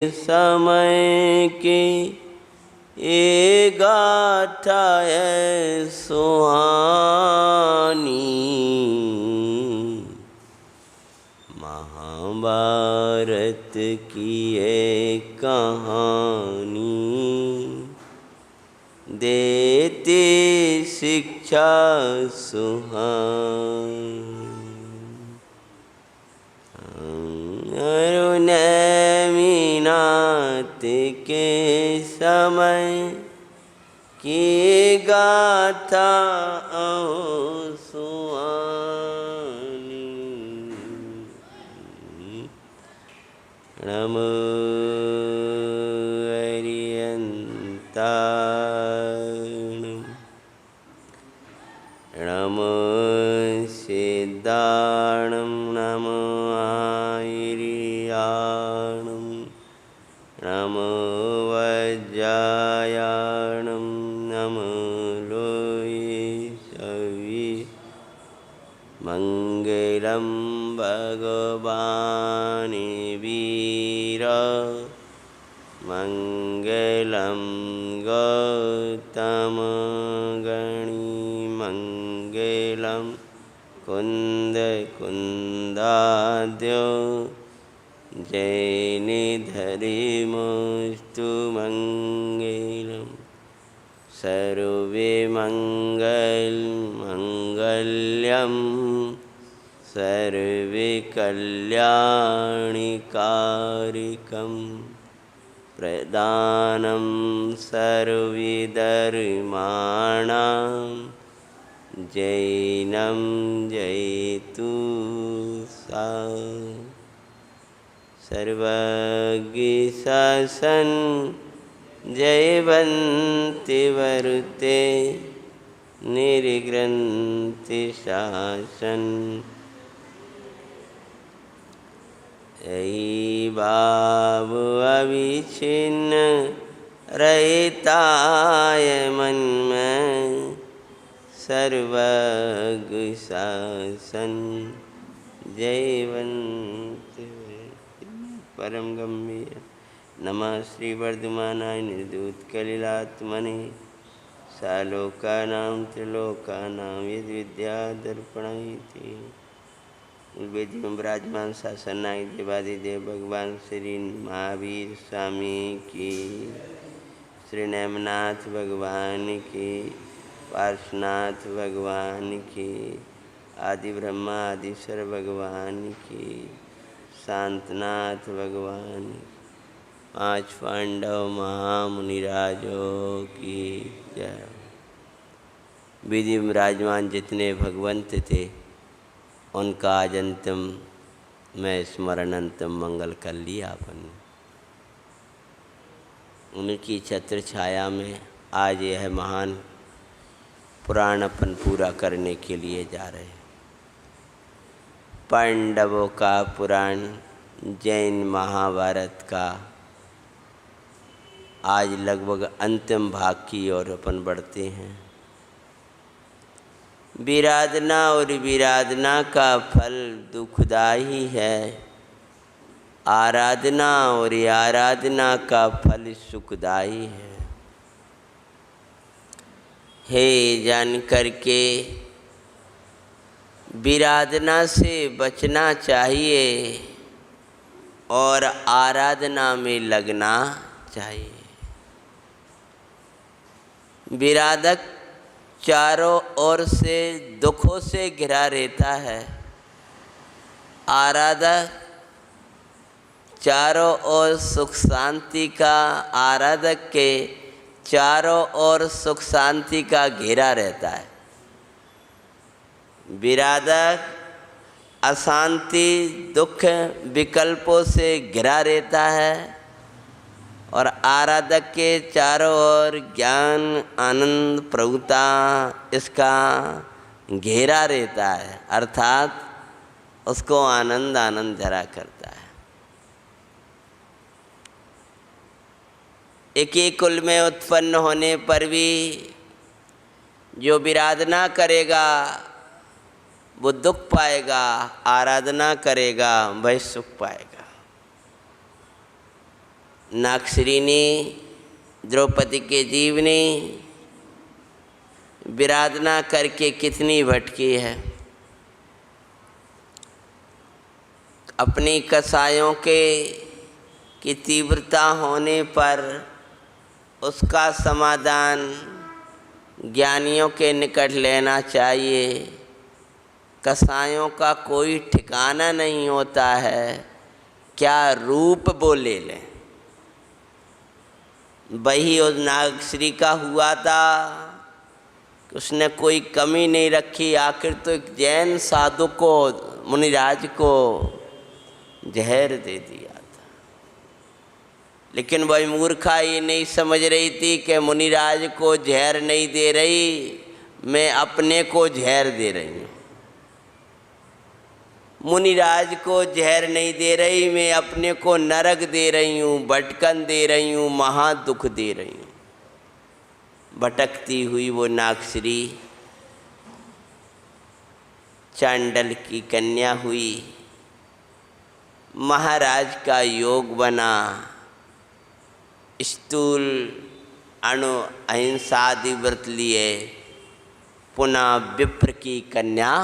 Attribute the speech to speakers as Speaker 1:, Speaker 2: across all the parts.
Speaker 1: समय की ये गाथा है सुहानी, महाभारत की ये कहानी देती शिक्षा सुहानी। अरुण मीनात के समय की गाथा सुहानी। नमो अरिहंताणं, नमो सिद्धाणं, नमो आयर्याणं, नमो वज्रायाणं, नमो लोये सवि। मंगलं भगवान् वीर, मंगलं गौतम गणी, मंगलं कुंद कुंदाद्यो, जैनिधर्मोऽस्तु मंगलं। सर्वे मंगल्यं सर्वे कल्याणिकारिकं, प्रदानं सर्वधर्माणां, जैनं जयतु सा। सर्वज्ञ शासन जयवन्ति वरुते, निर्ग्रन्थि शासन। यही भाव अविच्छिन्न रहताय मन में, सर्वज्ञ शासन जयवन्ति परम गंभीर। नमः श्री वर्धमानाय निर्दूतकलिलात्मने, सालोकानां त्रिलोकानां यद्विद्यादर्पणमिति। वेद में विराजमान शासनायक देवादिदेव भगवान श्री महावीर स्वामी की, श्री नेमनाथ भगवान की, पार्श्वनाथ भगवान की, आदि ब्रह्मा आदिश्वर भगवान की, शांतनाथ भगवान, पांच पांडव महामुनिराजों की जय। विधि विराजमान जितने भगवंत थे उनका आज अंतिम में स्मरण अंतिम मंगल कर लिया अपन। उनकी छत्र छाया में आज यह महान पुराण अपन पूरा करने के लिए जा रहे हैं। पांडवों का पुराण जैन महाभारत का आज लगभग अंतिम भाग की ओर अपन बढ़ते हैं। विराधना और विराधना का फल दुखदायी है, आराधना और आराधना का फल सुखदायी है। हे जान करके विराधना से बचना चाहिए और आराधना में लगना चाहिए। विराधक चारों ओर से दुखों से घिरा रहता है, आराधक चारों ओर सुख शांति का, आराधक के चारों ओर सुख शांति का घेरा रहता है। विराधक अशांति दुख विकल्पों से घिरा रहता है और आराधक के चारों ओर ज्ञान आनंद प्रभुता इसका घेरा रहता है, अर्थात उसको आनंद आनंद धरा करता है। एक ही कुल में उत्पन्न होने पर भी जो विराधना करेगा वो दुख पाएगा, आराधना करेगा वह सुख पाएगा। नागश्री ने द्रौपदी के जीव ने विराधना करके कितनी भटकी है। अपनी कसायों की तीव्रता होने पर उसका समाधान ज्ञानियों के निकट लेना चाहिए। कसायों का कोई ठिकाना नहीं होता है, क्या रूप वो ले लें। वही उस नागश्री का हुआ था कि उसने कोई कमी नहीं रखी। आखिर तो एक जैन साधु को, मुनिराज को जहर दे दिया था, लेकिन वही मूर्खा ये नहीं समझ रही थी कि मुनिराज को जहर नहीं दे रही, मैं अपने को जहर दे रही हूँ। मुनिराज को जहर नहीं दे रही, मैं अपने को नरक दे रही हूँ, भटकन दे रही हूँ, महा दुख दे रही हूँ। भटकती हुई वो नागश्री चांडल की कन्या हुई। महाराज का योग बना, स्थूल अणु अहिंसादि व्रत लिए, पुनः विप्र की कन्या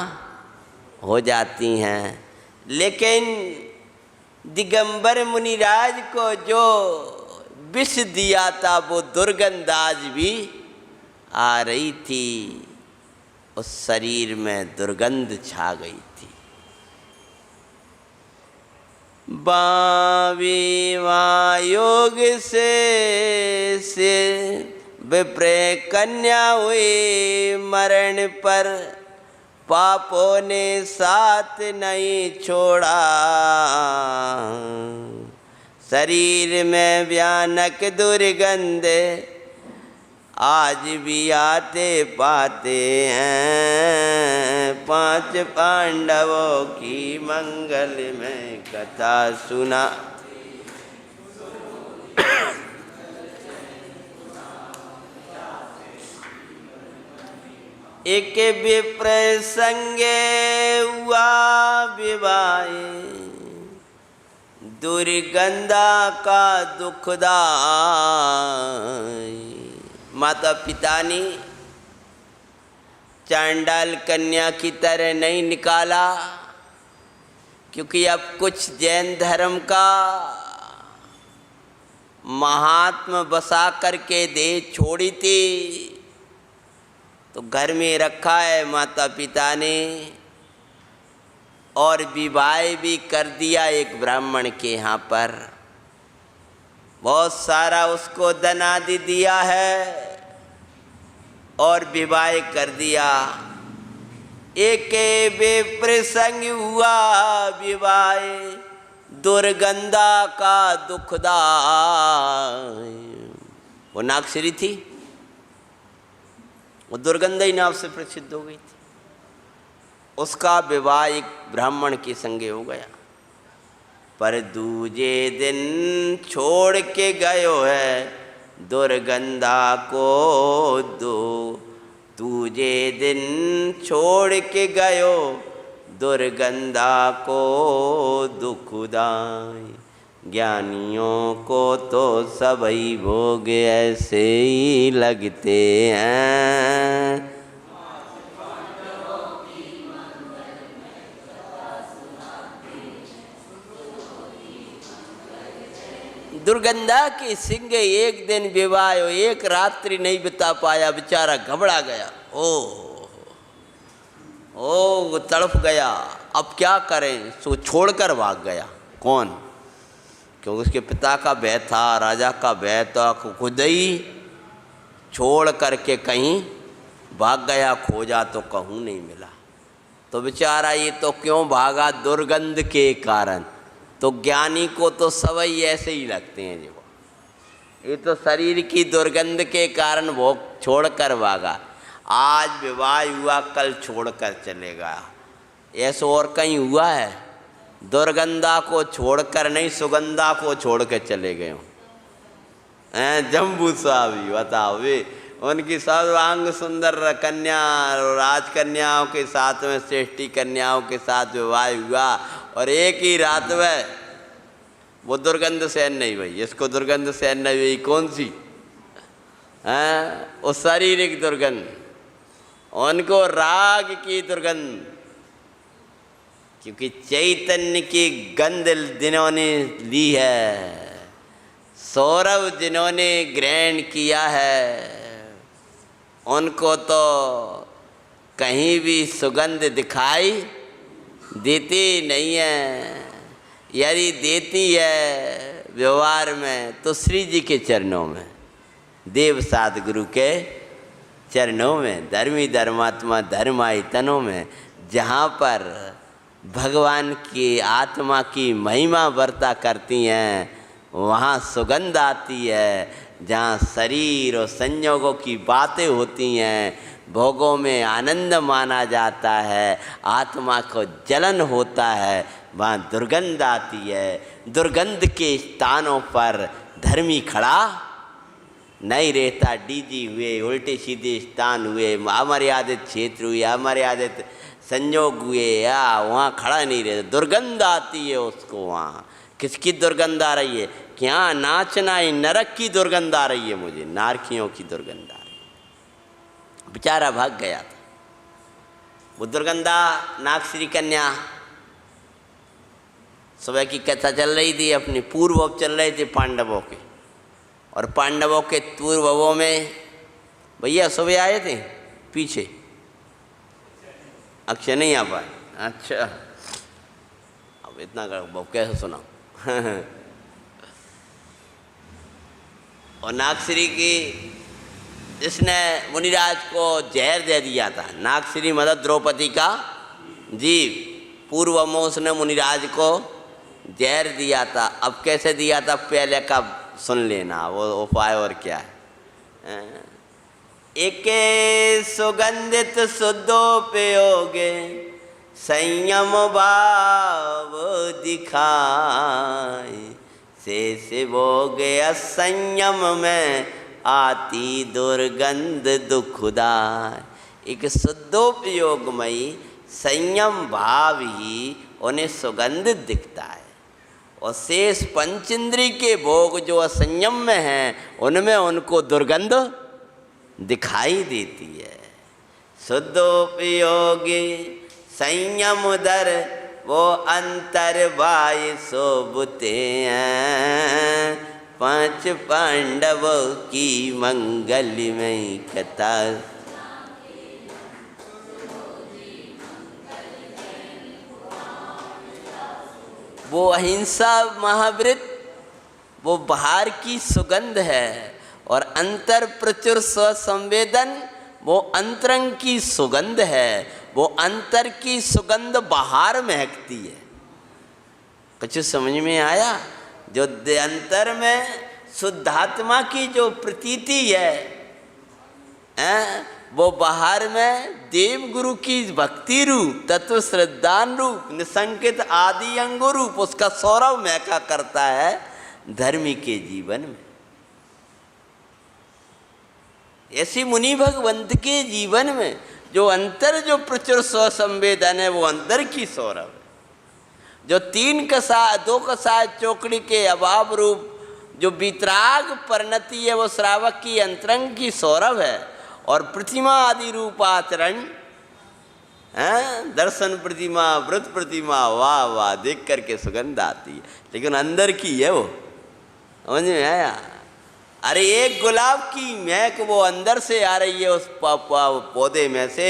Speaker 1: हो जाती हैं। लेकिन दिगंबर मुनिराज को जो विष दिया था वो दुर्गंध आज भी आ रही थी, उस शरीर में दुर्गंध छा गई थी। योग से विप्र कन्या हुई, मरण पर पापों ने साथ नहीं छोड़ा। शरीर में भयानक दुर्गंध आज भी आते पाते हैं। 5 पांडवों की मंगल में कथा सुना। एक विप्र संगे हुआ विवाह, दुर्गंधा का दुखदाई। माता पिता ने चांडाल कन्या की तरह नहीं निकाला, क्योंकि अब कुछ जैन धर्म का महात्मा बसा करके दे छोड़ी थी, तो घर में रखा है माता पिता ने, और विवाह भी कर दिया एक ब्राह्मण के यहाँ पर। बहुत सारा उसको धन आदि दिया है और विवाह कर दिया। एक विप्र संग हुआ विवाह, दुर्गंधा का दुखदाई। वो नागश्री थी, वो दुर्गंधा ही नाम से प्रसिद्ध हो गई थी। उसका विवाह एक ब्राह्मण के संगे हो गया। पर दूजे दिन छोड़ के गयो है दुर्गंधा को दूजे दिन छोड़ के गयो दुर्गंधा को दुखदाई। ज्ञानियों को तो सभी भोग ऐसे ही लगते हैं। दुर्गंधा की सिंह एक दिन विवाह, एक रात्रि नहीं बिता पाया, बेचारा घबरा गया। ओ तड़प गया। अब क्या करें, सो छोड़कर भाग गया। कौन? क्योंकि उसके पिता का भय था, राजा का भय था, खुद ही छोड़ करके कहीं भाग गया। खोजा तो कहूँ नहीं मिला। तो बेचारा ये तो क्यों भागा? दुर्गंध के कारण। तो ज्ञानी को तो सभी ऐसे ही लगते हैं जी। ये तो शरीर की दुर्गंध के कारण वो छोड़कर भागा। आज विवाह हुआ, कल छोड़कर चलेगा। ऐसा और कहीं हुआ है? दुर्गंधा को छोड़कर नहीं, सुगंधा को छोड़ कर चले गए हैं। जम्बू साहब ही बताओ, वे उनकी सर्वांग सुंदर कन्या राजकन्याओं के साथ में, श्रेष्ठी कन्याओं के साथ विवाह हुआ, और एक ही रात में वो दुर्गंध सहन नहीं हुई, इसको दुर्गंध सहन नहीं हुई। कौन सी? वो शारीरिक दुर्गंध, उनको राग की दुर्गंध, क्योंकि चैतन्य की गंध जिन्होंने ली है, सौरभ जिन्होंने ग्रहण किया है, उनको तो कहीं भी सुगंध दिखाई देती नहीं है। यदि देती है व्यवहार में तो श्री जी के चरणों में, देव सद्गुरु के चरणों में, धर्मी धर्मात्मा धर्मायतनों में, जहाँ पर भगवान की आत्मा की महिमा वर्ता करती हैं, वहाँ सुगंध आती है। जहाँ शरीर और संयोगों की बातें होती हैं, भोगों में आनंद माना जाता है, आत्मा को जलन होता है, वहाँ दुर्गंध आती है। दुर्गंध के स्थानों पर धर्मी खड़ा नहीं रहता। डीजी हुए, उल्टे सीधे स्थान हुए, अमर्यादित क्षेत्र हुए, अमर्यादित संयोग हुए, या वहाँ खड़ा नहीं रहता। दुर्गंध आती है उसको। वहाँ किसकी दुर्गंध आ रही है? क्या नाचना ही, नरक की दुर्गंध आ रही है मुझे, नारकियों की दुर्गंध आ रही है। बेचारा भाग गया था वो दुर्गंधा। नागश्री कन्या, सुबह की कथा चल रही थी, अपनी पूर्व चल रहे थे पांडवों के, और पांडवों के पूर्वों में भैया सुबह आए थे पीछे, अक्षय नहीं आ पाए। अच्छा, अब इतना कैसे सुना। और नागश्री की, जिसने मुनिराज को जहर दे दिया था, नागश्री मतलब द्रौपदी का जीव, पूर्व में उसने मुनिराज को जहर दिया था। अब कैसे दिया था पहले का सुन लेना, वो उपाय और क्या है। एके सुगंधित शुद्धोपयोगे संयम भाव दिखाए, से भोग असंयम में आती दुर्गंध दुखदाय। एक शुद्धोपयोगमयी संयम भाव ही उन्हें सुगंधित दिखता है, और शेष पंचेंद्री के भोग जो असंयम में हैं, उनमें उनको दुर्गंध दिखाई देती है। शुद्धोपयोगी संयम दर वो अंतर बाय सोबते हैं, पांच पांडवों की मंगलमयी कथा। वो अहिंसा महाव्रत, वो बाहर की सुगंध है, और अंतर प्रचुर स्वसंवेदन वो अंतरंग की सुगंध है। वो अंतर की सुगंध बाहर महकती है। कुछ समझ में आया? जो अंतर में शुद्धात्मा की जो प्रतीति है, वो बाहर में देव गुरु की भक्ति रूप, तत्व श्रद्धान रूप, निसंकित आदि अंगो रूप उसका सौरभ महका करता है धर्मी के जीवन में। ऐसी मुनि भगवंत के जीवन में जो अंतर, जो प्रचुर स्वसंवेदन है, वो अंतर की सौरभ है। जो दो कसाय चौकड़ी के अभाव रूप जो वितराग परिणति है, वो श्रावक की अंतरंग की सौरभ है। और प्रतिमा आदि रूप आचरण, दर्शन प्रतिमा, व्रत प्रतिमा, वाह वाह देख करके सुगंध आती है, लेकिन अंदर की है वो। समझ में आया? अरे एक गुलाब की महक वो अंदर से आ रही है उस पौधे में से,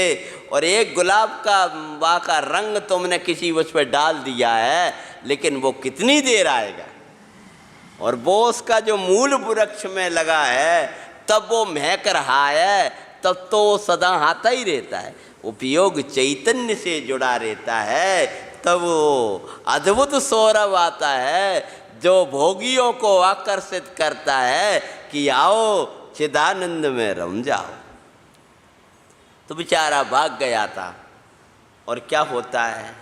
Speaker 1: और एक गुलाब का रंग तुमने किसी उस पर डाल दिया है, लेकिन वो कितनी देर आएगा, और वो उसका जो मूल वृक्ष में लगा है तब वो महक रहा है, तब तो वो सदा आता ही रहता है। उपयोग चैतन्य से जुड़ा रहता है, तब वो अद्भुत सौरभ आता है जो भोगियों को आकर्षित करता है कि आओ चिदानंद में रम जाओ। तो बेचारा भाग गया था, और क्या होता है,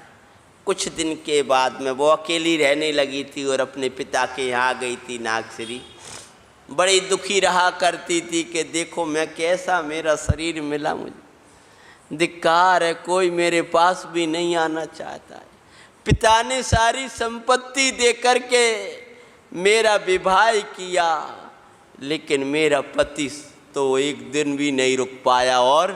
Speaker 1: कुछ दिन के बाद में वो अकेली रहने लगी थी और अपने पिता के यहाँ गई थी नागश्री। बड़ी दुखी रहा करती थी कि देखो मैं कैसा मेरा शरीर मिला मुझे, धिक्कार है, कोई मेरे पास भी नहीं आना चाहता है। पिता ने सारी संपत्ति दे करके मेरा विवाह किया, लेकिन मेरा पति तो एक दिन भी नहीं रुक पाया और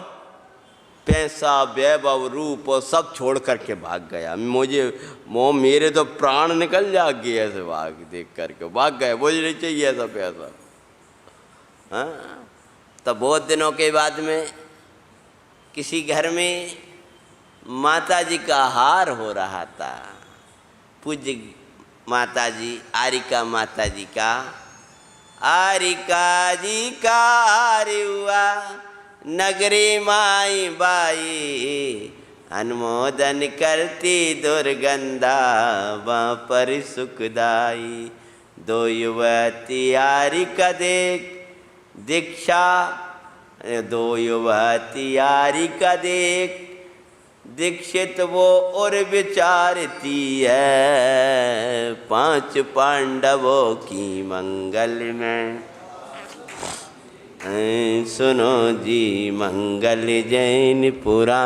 Speaker 1: पैसा, वैभव, रूप और सब छोड़ करके भाग गया। मेरे तो प्राण निकल जाएंगे ऐसे भाग देख करके भाग गए। मुझे नहीं चाहिए ऐसा पैसा। हाँ, तब बहुत दिनों के बाद में किसी घर में माता जी का हार हो रहा था। पूज्य माता जी, आरिका माता जी का, आरिका जी का हार हुआ, नगरी माई बाई अनुमोदन करती दुर्गंधा वहाँ पर सुखदाई। दो युवती आरिका दीक्षा, दो युवती आरिका दीक्षित वो और विचारती है, 5 पांडवों की मंगल में। सुनो जी मंगल जैनपुरा।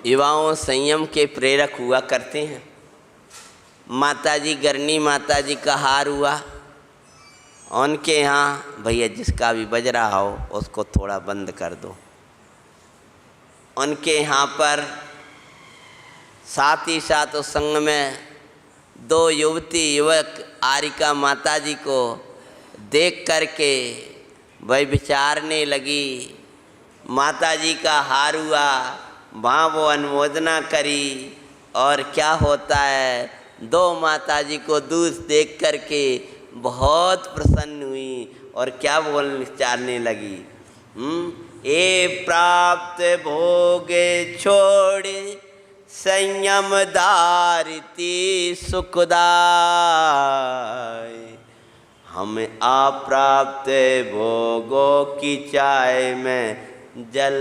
Speaker 1: युवाओं संयम के प्रेरक हुआ करते हैं। माताजी गरनी माता जी का हार हुआ, उनके यहाँ भैया जिसका भी बज रहा हो उसको थोड़ा बंद कर दो। उनके यहाँ पर साथ ही साथ उस संग में 2 युवती युवक आरिका माता जी को देख करके वह विचारने लगी। माता जी का हार हुआ, वहाँ वो अनुमोदना करी और क्या होता है, 2 माता जी को दूर देख करके बहुत प्रसन्न हुई और क्या बोलने चालने लगी। ए प्राप्त भोगे छोड़े संयम धारती सुखदाय, हम अप्राप्त भोगों की चाय में जल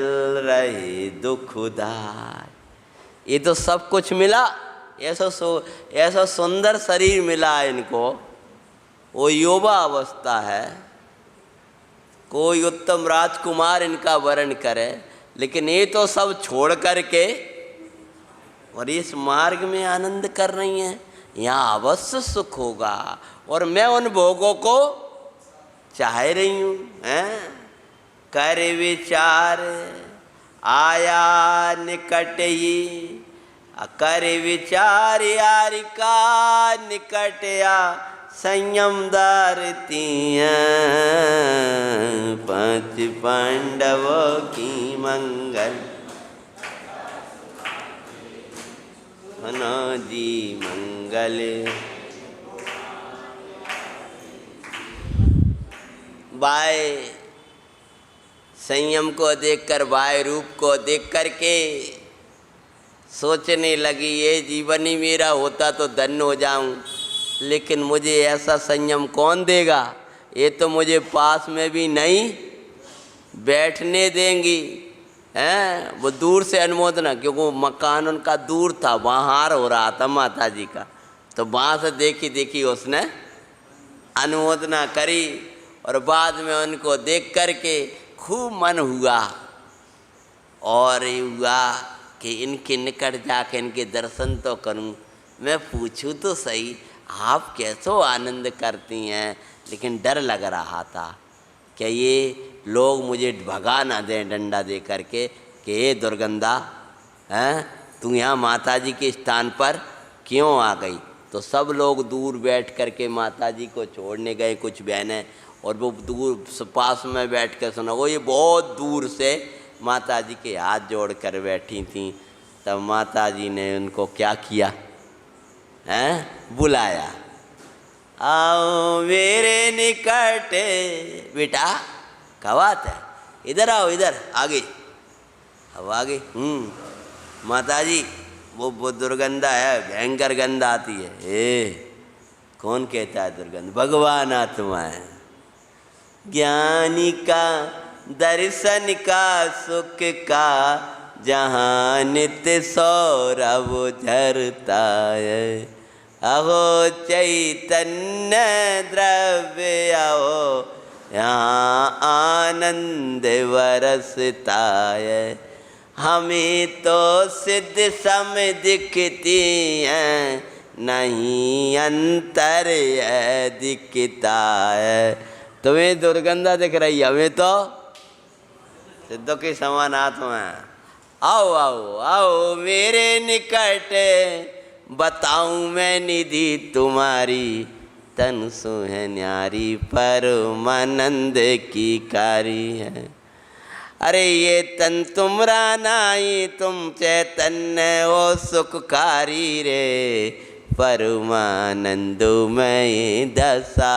Speaker 1: रहे दुखदाय। ये तो सब कुछ मिला, ऐसा सुंदर शरीर मिला इनको, वो युवा अवस्था है, कोई उत्तम राजकुमार इनका वर्ण करे, लेकिन ये तो सब छोड़ करके और इस मार्ग में आनंद कर रही हैं। यहाँ अवश्य सुख होगा और मैं उन भोगों को चाह रही हूँ। कर विचार आया निकट ही, कर विचार आरिका निकट या संयम धारती हैं, 5 पांडवों की मंगल। सुनो जी मंगल। बाय संयम को देखकर, बाय रूप को देख करके सोचने लगी, ये जीवन ही मेरा होता तो धन्य हो जाऊं, लेकिन मुझे ऐसा संयम कौन देगा। ये तो मुझे पास में भी नहीं बैठने देंगी। हैं, वो दूर से अनुमोदना, क्योंकि वो मकान उनका दूर था, वहाँ हार हो रहा था माता जी का, तो वहाँ से देखी देखी उसने अनुमोदना करी और बाद में उनको देख करके खूब मन हुआ और ये हुआ कि इनके निकट जाकर इनके दर्शन तो करूं, मैं पूछूं तो सही आप कैसो आनंद करती हैं। लेकिन डर लग रहा था कि ये लोग मुझे भगा ना दें डंडा दे करके कि ये दुर्गंधा हैं, तू यहाँ माता जी के स्थान पर क्यों आ गई। तो सब लोग दूर बैठ करके माता जी को छोड़ने गए, कुछ बहनें, और वो दूर पास में बैठ कर सुना। वो ये बहुत दूर से माता जी के हाथ जोड़ कर बैठी थीं। तब माता जी ने उनको क्या किया, हैं, बुलाया, आओ मेरे निकट बेटा, क्या बात है, इधर आओ, इधर आगे। अब आगे माता जी वो दुर्गंधा है, भयंकर गंध आती है। कौन कहता है दुर्गंध, भगवान आत्मा है। ज्ञानी का दर्शन का सुख का जहाँ नित्य सौरभ झरता है। अहो चैतन्य द्रव्य आओ, यहाँ आनंद बरसता है। हमें तो सिद्ध सम दिखती हैं, नहीं अंतर है दिखता है। तुम्हें दुर्गंधा दिख रही है, हमें तो सिद्धों के समान आत्मा है। आओ आओ आओ मेरे निकट, बताऊं मैं निधि तुम्हारी, तन सो है न्यारी परमानंद की कारी है। अरे ये तन तुमरा नाई, तुम चैतन्य हो सुखकारी रे, परमानंदमय दशा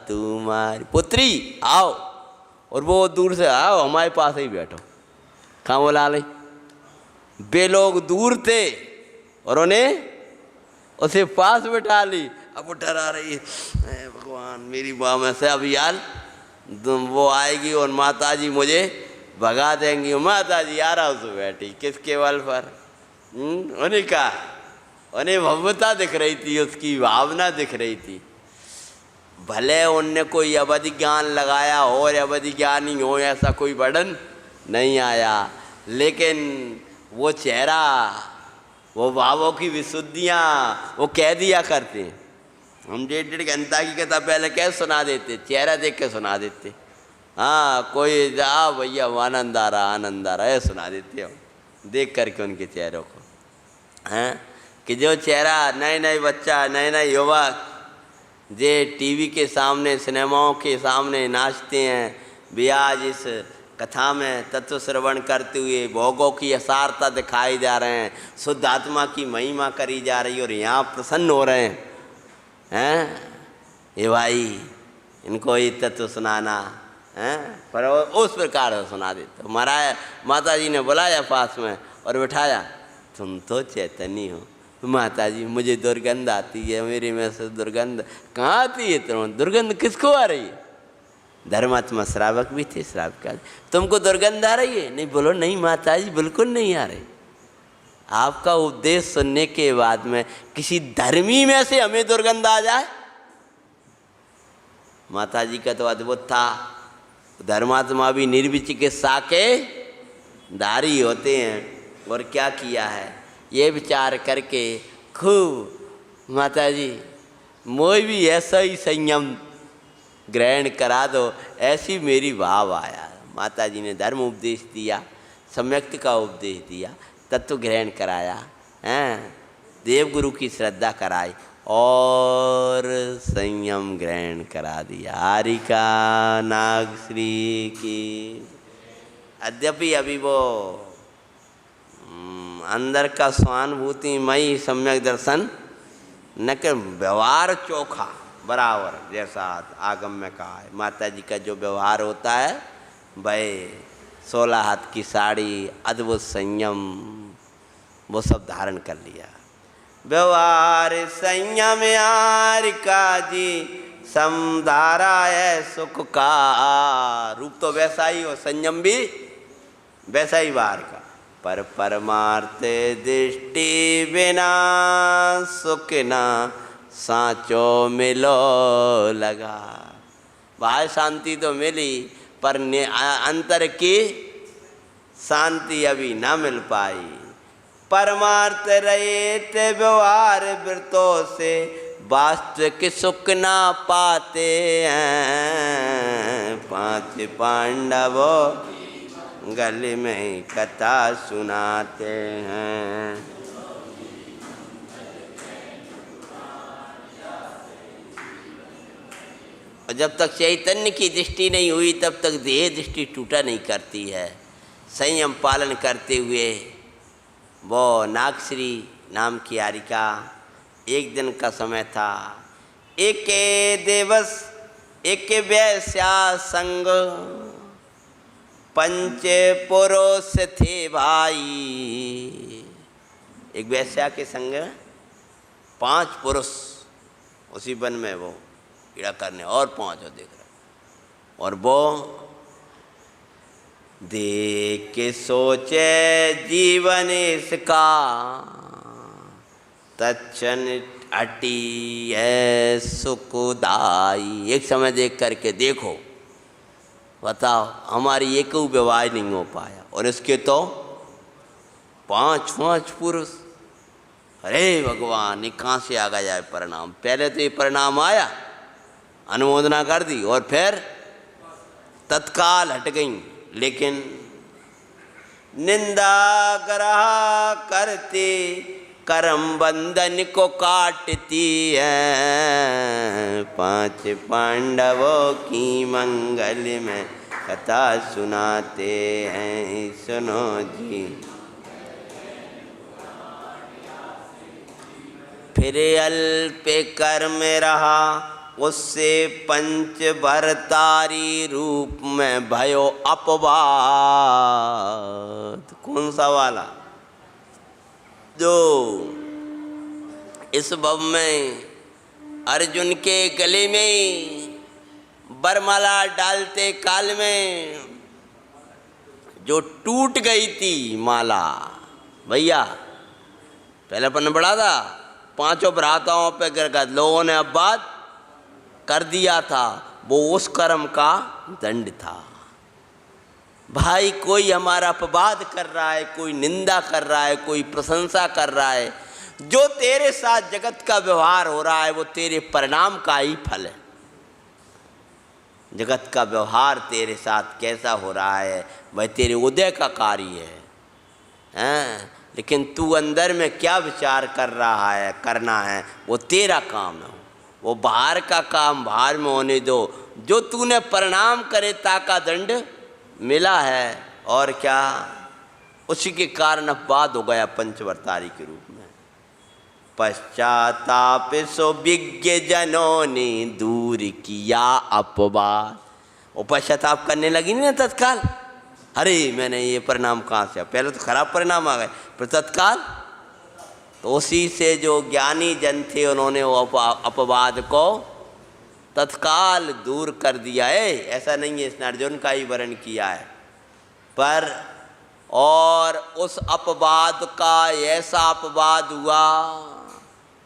Speaker 1: तुम्हारी। पुत्री आओ, और वो दूर से आओ हमारे पास ही बैठो। कहाँ बोला ले? वे लोग दूर थे और उन्हें उसे पास बिठा ली। अब वो डरा रही है, भगवान मेरी माँ में से अब यार वो आएगी और माता जी मुझे भगा देंगी। माता जी आराम से बैठी किसके बल पर? उन्हें कहा, उन्हें भव्यता दिख रही थी, उसकी भावना दिख रही थी। भले उनने कोई अवधि ज्ञान लगाया हो और अवधि ज्ञानी हो, ऐसा कोई वर्णन नहीं आया, लेकिन वो चेहरा, वो भावों की विशुद्धियाँ वो कह दिया करते हैं। हम 1.5 घंटा की कथा पहले कैसे सुना देते, चेहरा देख के सुना देते। हाँ कोई जा भैया आनंद आ रहा है सुना देते हम, देख करके उनके चेहरों को। हैं कि जो चेहरा नए नए बच्चा, नए नए युवक जे टीवी के सामने, सिनेमाओं के सामने नाचते हैं, वे आज इस कथा में तत्व श्रवण करते हुए भोगों की असारता दिखाई जा रहे हैं, शुद्ध आत्मा की महिमा करी जा रही और यहाँ प्रसन्न हो रहे हैं। ये भाई इनको ये तत्व सुनाना है, पर उस प्रकार से सुना देते। हमारा माता जी ने बुलाया पास में और बिठाया, तुम तो चैतन्य हो। माता जी मुझे दुर्गंध आती है, मेरे में से दुर्गंध कहाँ आती है? तुम दुर्गंध किसको आ रही है? धर्मात्मा श्रावक भी थे, श्रावक का तुमको दुर्गंध आ रही है? नहीं बोलो नहीं माता जी बिल्कुल नहीं आ रही। आपका उपदेश सुनने के बाद में किसी धर्मी में से हमें दुर्गंध आ जाए? माता जी का तो अद्भुत था। धर्मात्मा भी निर्विचिकित्सा के धारी होते हैं। और क्या किया है ये विचार करके खूब, माता जी मोय भी ऐसा ही संयम ग्रहण करा दो, ऐसी मेरी भाव आया। माता जी ने धर्म उपदेश दिया, सम्यक्त का उपदेश दिया, तत्व ग्रहण कराया, हैं देवगुरु की श्रद्धा कराई और संयम ग्रहण करा दिया। हारिका नागश्री की। यद्यपि अभी वो अंदर का स्वानुभूतिमयी सम्यक दर्शन न के व्यवहार चोखा बराबर, जैसा आगम में कहा है। माता जी का जो व्यवहार होता है भाई 16 हाथ की साड़ी, अद्भुत संयम, वो सब धारण कर लिया। व्यवहार संयम यार का जी, समधारा है सुख का। रूप तो वैसा ही हो, संयम भी वैसा ही बाहर का। पर परमार्थ दृष्टि बिना सुख ना सांचो मिलो लगा। बाहर शांति तो मिली पर अंतर की शांति अभी ना मिल पाई। परमार्थ रहित व्यवहार वृत्तों से वास्तविक सुख ना पाते हैं। 5 पांडवों गले में कथा सुनाते हैं। और जब तक चैतन्य की दृष्टि नहीं हुई तब तक देह दृष्टि टूटा नहीं करती है। संयम पालन करते हुए वो नागश्री नाम की हारिका, एक दिन का समय था, एक दिवस एक वैश्या संग 5 पुरुष थे भाई। एक वैश्या के संग 5 पुरुष उसी वन में वो कीड़ा करने, और 5 देख रहे। और वो देख के सोचे जीवन इसका, तत्क्षण अटी है सुखदाई। एक समय देख करके देखो, बताओ हमारी एक व्यवहार नहीं हो पाया और इसके तो 5 पुरुष। अरे भगवान, ये कहाँ से आ गया है परिणाम? पहले तो ये परिणाम आया, अनुमोदना कर दी और फिर तत्काल हट गई। लेकिन निंदा ग्रह करते कर्म बंधन को काटती है। 5 पांडवों की मंगल में कथा सुनाते हैं, सुनो जी। फिर अल्प कर्म रहा, उससे पंच भरतारी रूप में भयो अपवाद। कौन सा वाला? जो इस भव में अर्जुन के गले में बरमाला डालते काल में जो टूट गई थी माला, भैया पहले पन्ना बड़ा था, 5 भ्राताओं पे गिरकर लोगों ने अपवाद कर दिया था, वो उस कर्म का दंड था। भाई कोई हमारा अपवाद कर रहा है, कोई निंदा कर रहा है, कोई प्रशंसा कर रहा है, जो तेरे साथ जगत का व्यवहार हो रहा है वो तेरे परिणाम का ही फल है। जगत का व्यवहार तेरे साथ कैसा हो रहा है वह तेरे उदय का कार्य है, लेकिन तू अंदर में क्या विचार कर रहा है, करना है, वो तेरा काम है। वो बाहर का काम बाहर में होने दो। जो तूने परिणाम करे ताका दंड मिला है, और क्या, उसी के कारण अपवाद हो गया पंचवर्तारी के रूप में। पश्चाताप सो विज्ञ जनों ने दूर किया अपवाद। वो पश्चाताप करने लगी नहीं ना तत्काल, अरे मैंने ये परिणाम कहाँ से, पहले तो खराब परिणाम आ गए, पर तत्काल तो उसी से जो ज्ञानी जन थे उन्होंने वो अपवाद को तत्काल दूर कर दिया है। ऐसा नहीं है, इसने अर्जुन का ही वर्णन किया है, पर और उस अपवाद का ऐसा अपवाद हुआ,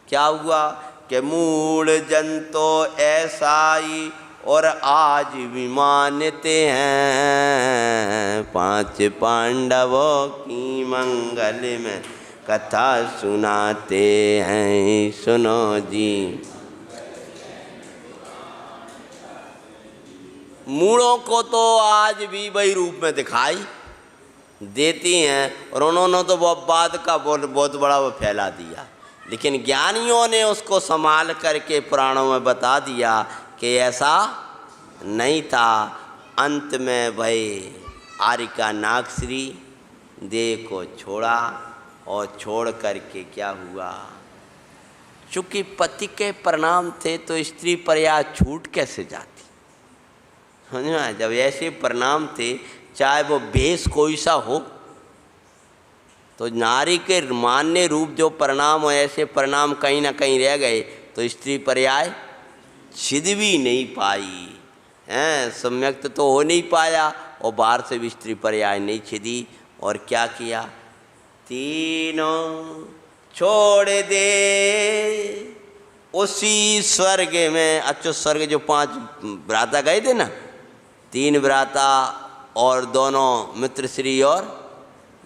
Speaker 1: क्या हुआ कि मूल जन तो ऐसा ही और आज भी मानते हैं। 5 पांडवों की मंगल में कथा सुनाते हैं, सुनो जी। मूढ़ों को तो आज भी वही रूप में दिखाई देती हैं, और उन्होंने तो वो अपवाद का बहुत बड़ा वो फैला दिया, लेकिन ज्ञानियों ने उसको संभाल करके पुराणों में बता दिया कि ऐसा नहीं था। अंत में भाई आर्य का नागश्री देह को छोड़ा, और छोड़ करके क्या हुआ, चूँकि पति के परिणाम थे तो स्त्री पर्याय छूट कैसे जाती, समझ में? जब ऐसे परिणाम थे, चाहे वो भेष कोई सा हो, तो नारी के मान्य रूप जो परिणाम हो, ऐसे परिणाम कहीं ना कहीं रह गए, तो स्त्री पर्याय छिद भी नहीं पाई हैं, सम्यक्त तो हो नहीं पाया, और बाहर से भी स्त्री पर्याय नहीं छिदी। और क्या किया, तीनों छोड़ दे उसी स्वर्ग में। अच्युत स्वर्ग जो 5 भ्राता गए थे ना, 3 भ्राता और दोनों मित्रश्री और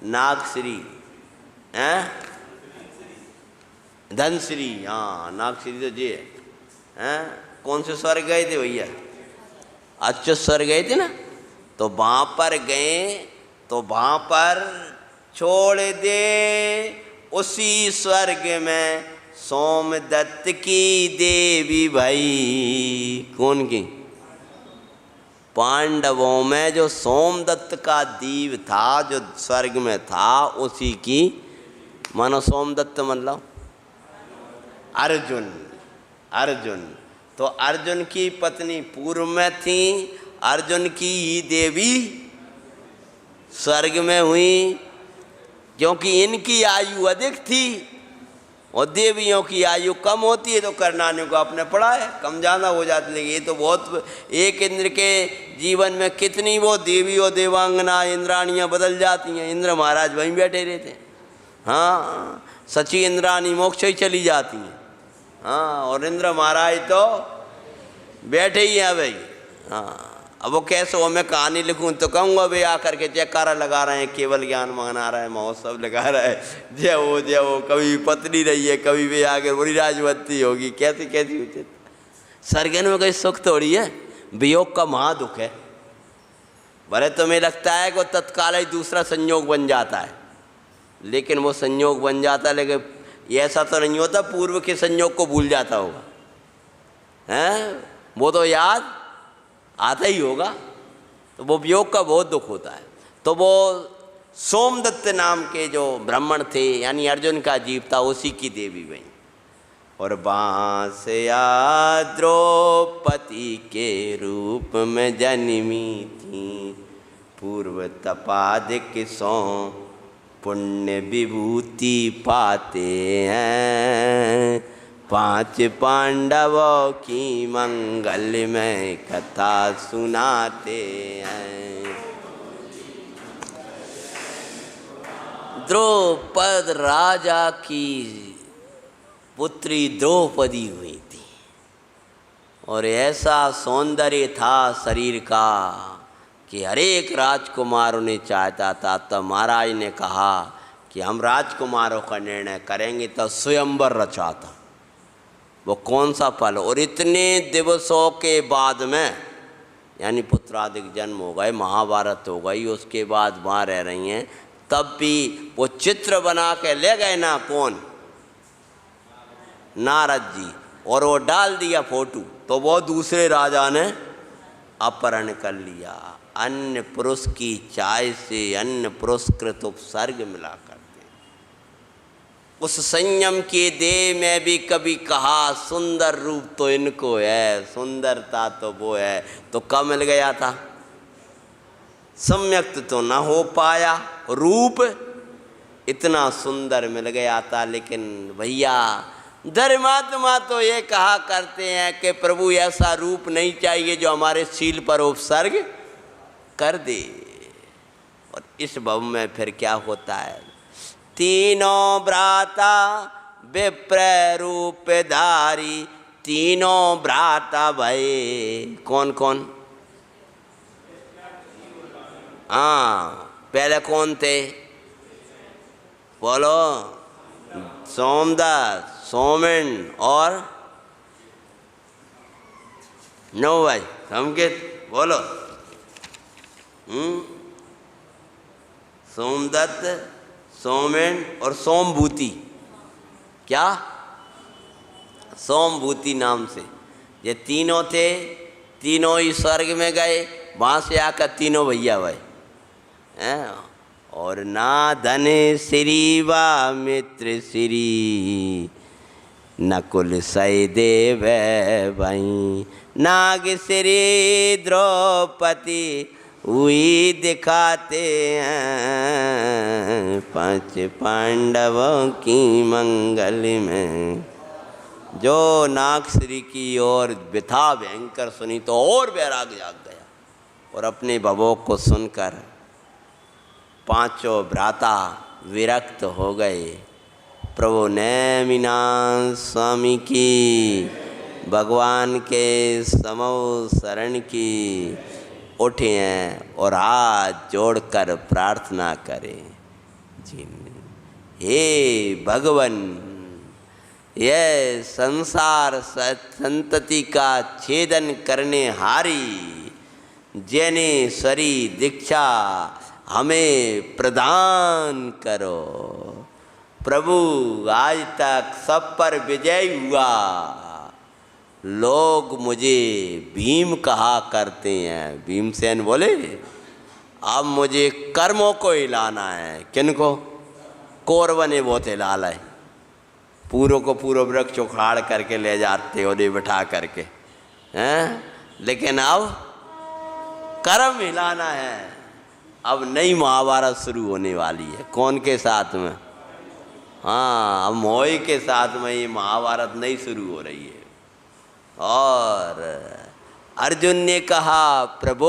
Speaker 1: नागश्री हैं, धनश्री, हाँ नागश्री तो जी हैं। कौन से स्वर्ग गए थे भैया? अच्युत स्वर्ग गए थे ना, तो वहाँ पर गए, तो वहाँ पर छोड़ दे उसी स्वर्ग में सोमदत्त की देवी भाई। कौन की? पांडवों में जो सोमदत्त का दीव था, जो स्वर्ग में था, उसी की, मानो सोमदत्त मतलब अर्जुन। अर्जुन तो अर्जुन की पत्नी पूर्व में थी, अर्जुन की ही देवी स्वर्ग में हुई, क्योंकि इनकी आयु अधिक थी और देवियों की आयु कम होती है, तो करनानियों को आपने पढ़ा है, कम ज़्यादा हो जाती है। ये तो बहुत, एक इंद्र के जीवन में कितनी वो देवी और देवांगना इंद्राणियाँ बदल जाती हैं। इंद्र महाराज वहीं बैठे रहते, हाँ, सची इंद्राणी मोक्ष ही चली जाती हैं, हाँ, और इंद्र महाराज तो बैठे ही हैं भाई, हाँ। अब वो कैसे हो, मैं कहानी लिखूं तो कहूँगा वे आकर के जयकारा लगा रहे हैं, केवल ज्ञान मना रहा है, महोत्सव लगा रहा है, जय हो, कभी पत्नी रही है, कभी वे आगे बड़ी राजवंती होगी, कैसी कैसी उचित। सरगन में कोई सुख थोड़ी है, वियोग का महादुख है। भले तुम्हें लगता है कि वो तत्काल ही दूसरा संयोग बन जाता है, लेकिन वो संयोग बन जाता है, लेकिन ऐसा तो नहीं होता पूर्व के संयोग को भूल जाता होगा, हैं? वो तो याद आता ही होगा। तो वो वियोग का बहुत दुख होता है। तो वो सोमदत्त नाम के जो ब्राह्मण थे, यानी अर्जुन का जीव था, उसी की देवी बनी। और बांसया द्रौपदी के रूप में जन्मी थी, पूर्व तपादिक सो पुण्य विभूति पाते हैं, 5 पांडवों की मंगलमय कथा सुनाते हैं। द्रौपद राजा की पुत्री द्रौपदी हुई थी, और ऐसा सौंदर्य था शरीर का कि हर एक राजकुमार उन्हें चाहता था। तो महाराज ने कहा कि हम राजकुमारों का निर्णय करेंगे, तो स्वयंवर रचा था। वो कौन सा पल, और इतने दिवसों के बाद में, यानी पुत्रादिक जन्म हो गए, महाभारत हो गई, उसके बाद वहाँ रह रही हैं, तब भी वो चित्र बना के ले गए ना, कौन, नारद जी, और वो डाल दिया फोटो, तो वो दूसरे राजा ने अपहरण कर लिया। अन्य पुरुष की चाय से अन्य पुरस्कृत उपसर्ग मिला करते। उस संयम के देह में भी कभी कहा सुंदर रूप तो इनको है, सुंदरता तो वो है, तो कब मिल गया था, सम्यक्त तो ना हो पाया, रूप इतना सुंदर मिल गया था। लेकिन भैया धर्मात्मा तो ये कहा करते हैं कि प्रभु ऐसा रूप नहीं चाहिए जो हमारे शील पर उपसर्ग कर दे। और इस भव में फिर क्या होता है, तीनों भ्राता विप्र रूपधारी, तीनों भ्राता भये, कौन कौन, हाँ पहले कौन थे बोलो, सोमदत्त, सोमेन और नो भाई संकेत बोलो, सोमदत्त, सोमेन और सोमभूति, क्या, सोमभूति नाम से ये तीनों थे। तीनों ही स्वर्ग में गए, वहाँ से आकर तीनों भैया भाई हैं। और ना धन श्री वा मित्र श्री, नकुल सहदेव भाई, नाग श्री द्रौपदी हुई दिखाते हैं, 5 पांडवों की मंगल में। जो नागश्री की ओर व्यथा भयंकर सुनी तो और वैराग जाग गया, और अपने भवों को सुनकर 5 भ्राता विरक्त हो गए। प्रभु नेमिनाथ स्वामी की, भगवान के समो शरण की उठे हैं और हाथ जोड़कर प्रार्थना करें, हे भगवान, यह संसार संतति का छेदन करने हारी जैने सरी दीक्षा हमें प्रदान करो। प्रभु आज तक सब पर विजय हुआ, लोग मुझे भीम कहा करते हैं। भीमसेन बोले अब मुझे कर्मों को हिलाना है। किनको? कौरव ने बहुत हिलाला है, पूरों को पूरा वृक्ष उखाड़ करके ले जाते उन्हें बिठा करके हैं, लेकिन अब कर्म हिलाना है। अब नई महाभारत शुरू होने वाली है। कौन के साथ में? हाँ, अब मोही के साथ में ये महाभारत नई शुरू हो रही है। और अर्जुन ने कहा प्रभु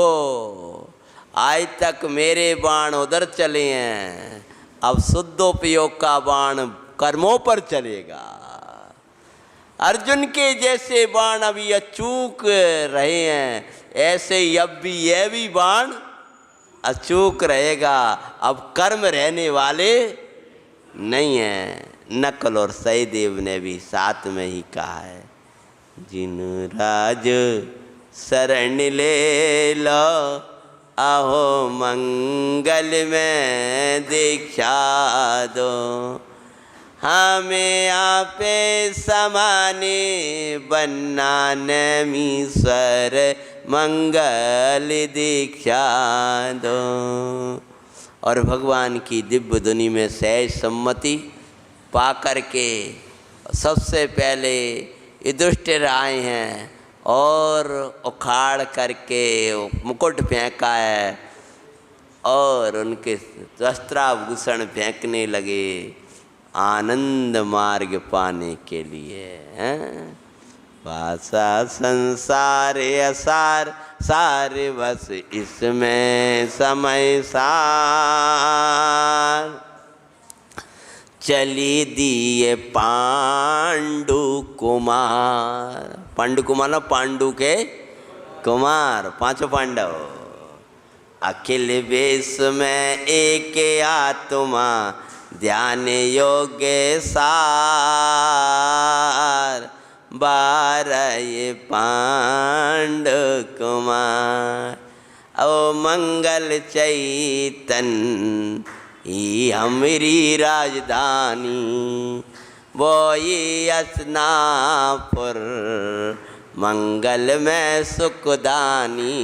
Speaker 1: आज तक मेरे बाण उधर चले हैं, अब शुद्धोपयोग का बाण कर्मों पर चलेगा। अर्जुन के जैसे बाण अभी अचूक रहे हैं, ऐसे ही अब भी यह भी बाण अचूक रहेगा। अब कर्म रहने वाले नहीं है। नकुल और सहदेव ने भी साथ में ही कहा है, जिन राज शरण ले लो, आहो मंगल में दीक्षा दो, हमें आपे समाने बनना नमीश्वर मंगल दीक्षा दो। और भगवान की दिव्य धुनी में सहज सम्मति पा कर के सबसे पहले युधिष्ठिर आए हैं और उखाड़ करके मुकुट फेंका है और उनके वस्त्राभूषण फेंकने लगे आनंद मार्ग पाने के लिए। भाषा संसार असार सारे बस इसमें समय सार, चली दिए पांडु कुमार। पांडु कुमार ना पांडु के कुमार, पांचों पांडव। अखिल विश्व में एक आत्मा ध्यान योग्य सार, बारह पांडु कुमार। ओ मंगल चैतन ही हमारी राजधानी, वो ये असनापुर मंगल में सुखदानी।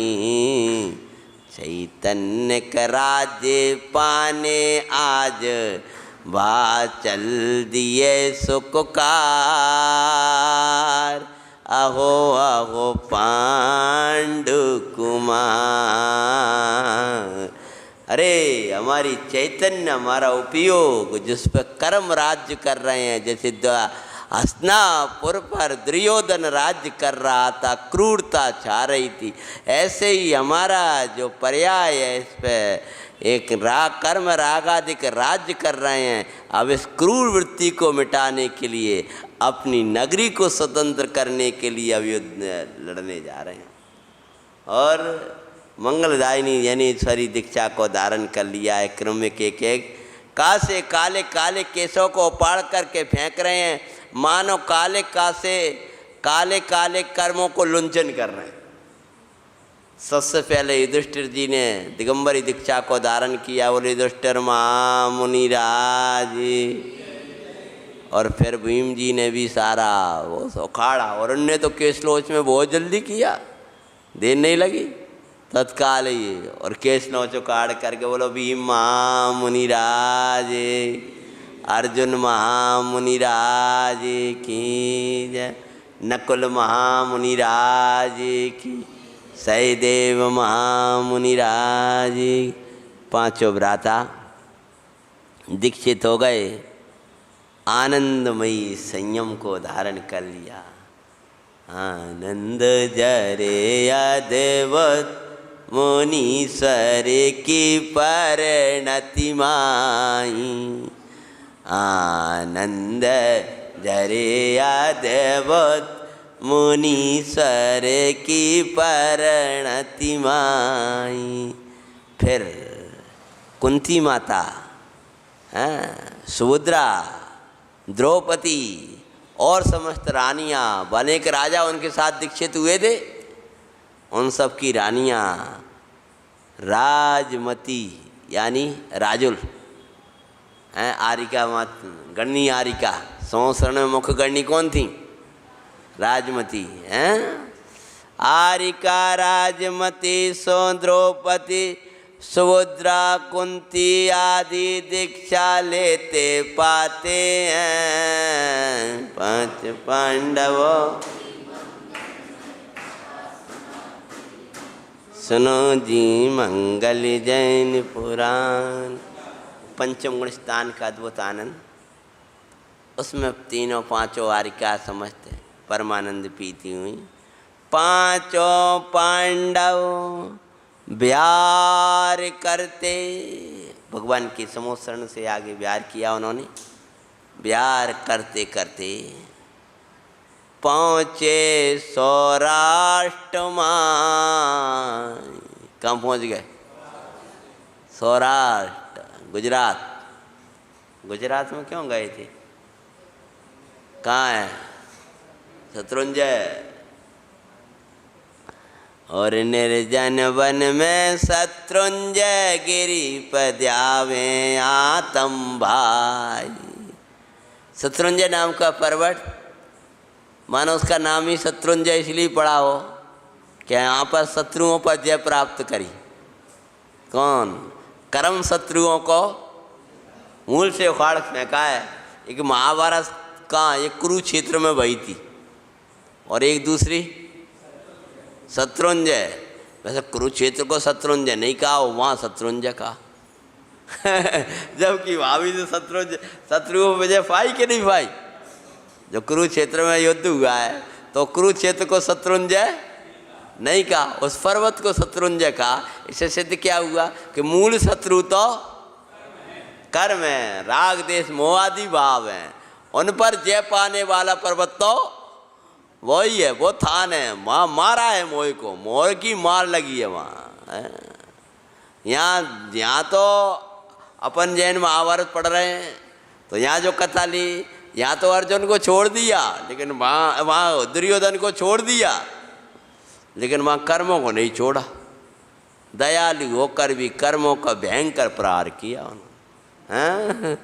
Speaker 1: चैतन्य का राज्य पाने आज भा चल दिए सुखकार, अहो अहो पांडु कुमार। अरे हमारी चैतन्य, हमारा उपयोग जिस पर कर्म राज्य कर रहे हैं, जैसे हस्तिनापुर पर दुर्योधन राज्य कर रहा था, क्रूरता छा रही थी, ऐसे ही हमारा जो पर्याय है इस पर एक कर्म रागादिक राज्य कर रहे हैं। अब इस क्रूर वृत्ति को मिटाने के लिए, अपनी नगरी को स्वतंत्र करने के लिए अब युद्ध लड़ने जा रहे हैं। और मंगलदायिनी ज्ञानेश्वरी दीक्षा को धारण कर लिया है। क्रमिक एक एक कासे काले काले केशों को उपाड़ करके फेंक रहे हैं, मानो काले कासे काले काले कर्मों को लुंचन कर रहे हैं। सबसे पहले युधिष्ठिर जी ने दिगंबरी दीक्षा को धारण किया, बोले युधिष्ठिर महामुनिराज। और फिर भीम जी ने भी सारा वो उखाड़ा, और उनने तो केशलोच में बहुत जल्दी किया, देर नहीं लगी, तत्काल ही। और केशलोच उखाड़ करके बोलो भीम महामुनिराज, अर्जुन महामुनिराज की जय, नकुल महामुनिराज की, सहदेव महामुनिराज। पांचों भ्राता दीक्षित हो गए, आनंदमयी संयम को धारण कर लिया। आनंद जरे देवत मुनीश्वर की परिणति माई, आनंद जरे देवत मुनीश्वर की परिणति माई। फिर कुंती माता, सुभद्रा, द्रौपदी और समस्त रानियाँ, अनेक राजा उनके साथ दीक्षित हुए थे, उन सब की रानियाँ राजमती यानी राजुल, आरिका मत गणनी, आरिका संवत्सरण में मुख्य गणनी कौन थी? राजमती हैं। आरिका राजमती सो द्रौपदी सुभद्रा कुंती आदि दीक्षा लेते पाते हैं पांच पांडवों। सुनो जी मंगल जैन पुराण। पंचम गुण स्थान का अद्भुत आनंद, उसमें तीनों पांचों आरिका समझते परमानंद पीती हुई। पांचों पांडव बिहार करते, भगवान के समोत्सरण से आगे बिहार किया उन्होंने। बिहार करते करते पहुँचे सौराष्ट्र में। कहाँ पहुँच गए? सौराष्ट्र, गुजरात। गुजरात में क्यों गए थे? कहाँ है? शत्रुंजय। और निर्जन वन में शत्रुंजय गिरी पद्यावे आतम भाई। शत्रुंजय नाम का पर्वत, मानो उसका नाम ही शत्रुंजय इसलिए पड़ा हो कि यहाँ पर शत्रुओं पर जय प्राप्त करी। कौन? कर्म शत्रुओं को मूल से उखाड़ फेंका है। एक महाभारत का एक कुरुक्षेत्र में बही थी, और एक दूसरी शत्रुंजय। वैसे कुरुक्षेत्र को शत्रुंजय नहीं कहा, वहाँ शत्रुंजय कहा। जबकि वहाँ भी तो शत्रुओं पर विजय पाई कि नहीं पाई? जो कुरुक्षेत्र में युद्ध हुआ है तो कुरुक्षेत्र को शत्रुंजय नहीं कहा, उस पर्वत को शत्रुंजय कहा। इससे सिद्ध क्या हुआ कि मूल शत्रु तो कर्म है, राग देश मोह आदि भाव हैं। उन पर जय पाने वाला पर्वत तो वही है, वो थान है। वहाँ मारा है मोह को, मोह की मार लगी है वहाँ। यहाँ तो अपन जैन महाभारत पढ़ रहे हैं, तो यहाँ जो कथा ली, यहाँ तो अर्जुन को छोड़ दिया, लेकिन वहाँ दुर्योधन को छोड़ दिया, लेकिन वहाँ कर्मों को नहीं छोड़ा। दयालु होकर भी कर्मों का भयंकर प्रहार किया उन्होंने।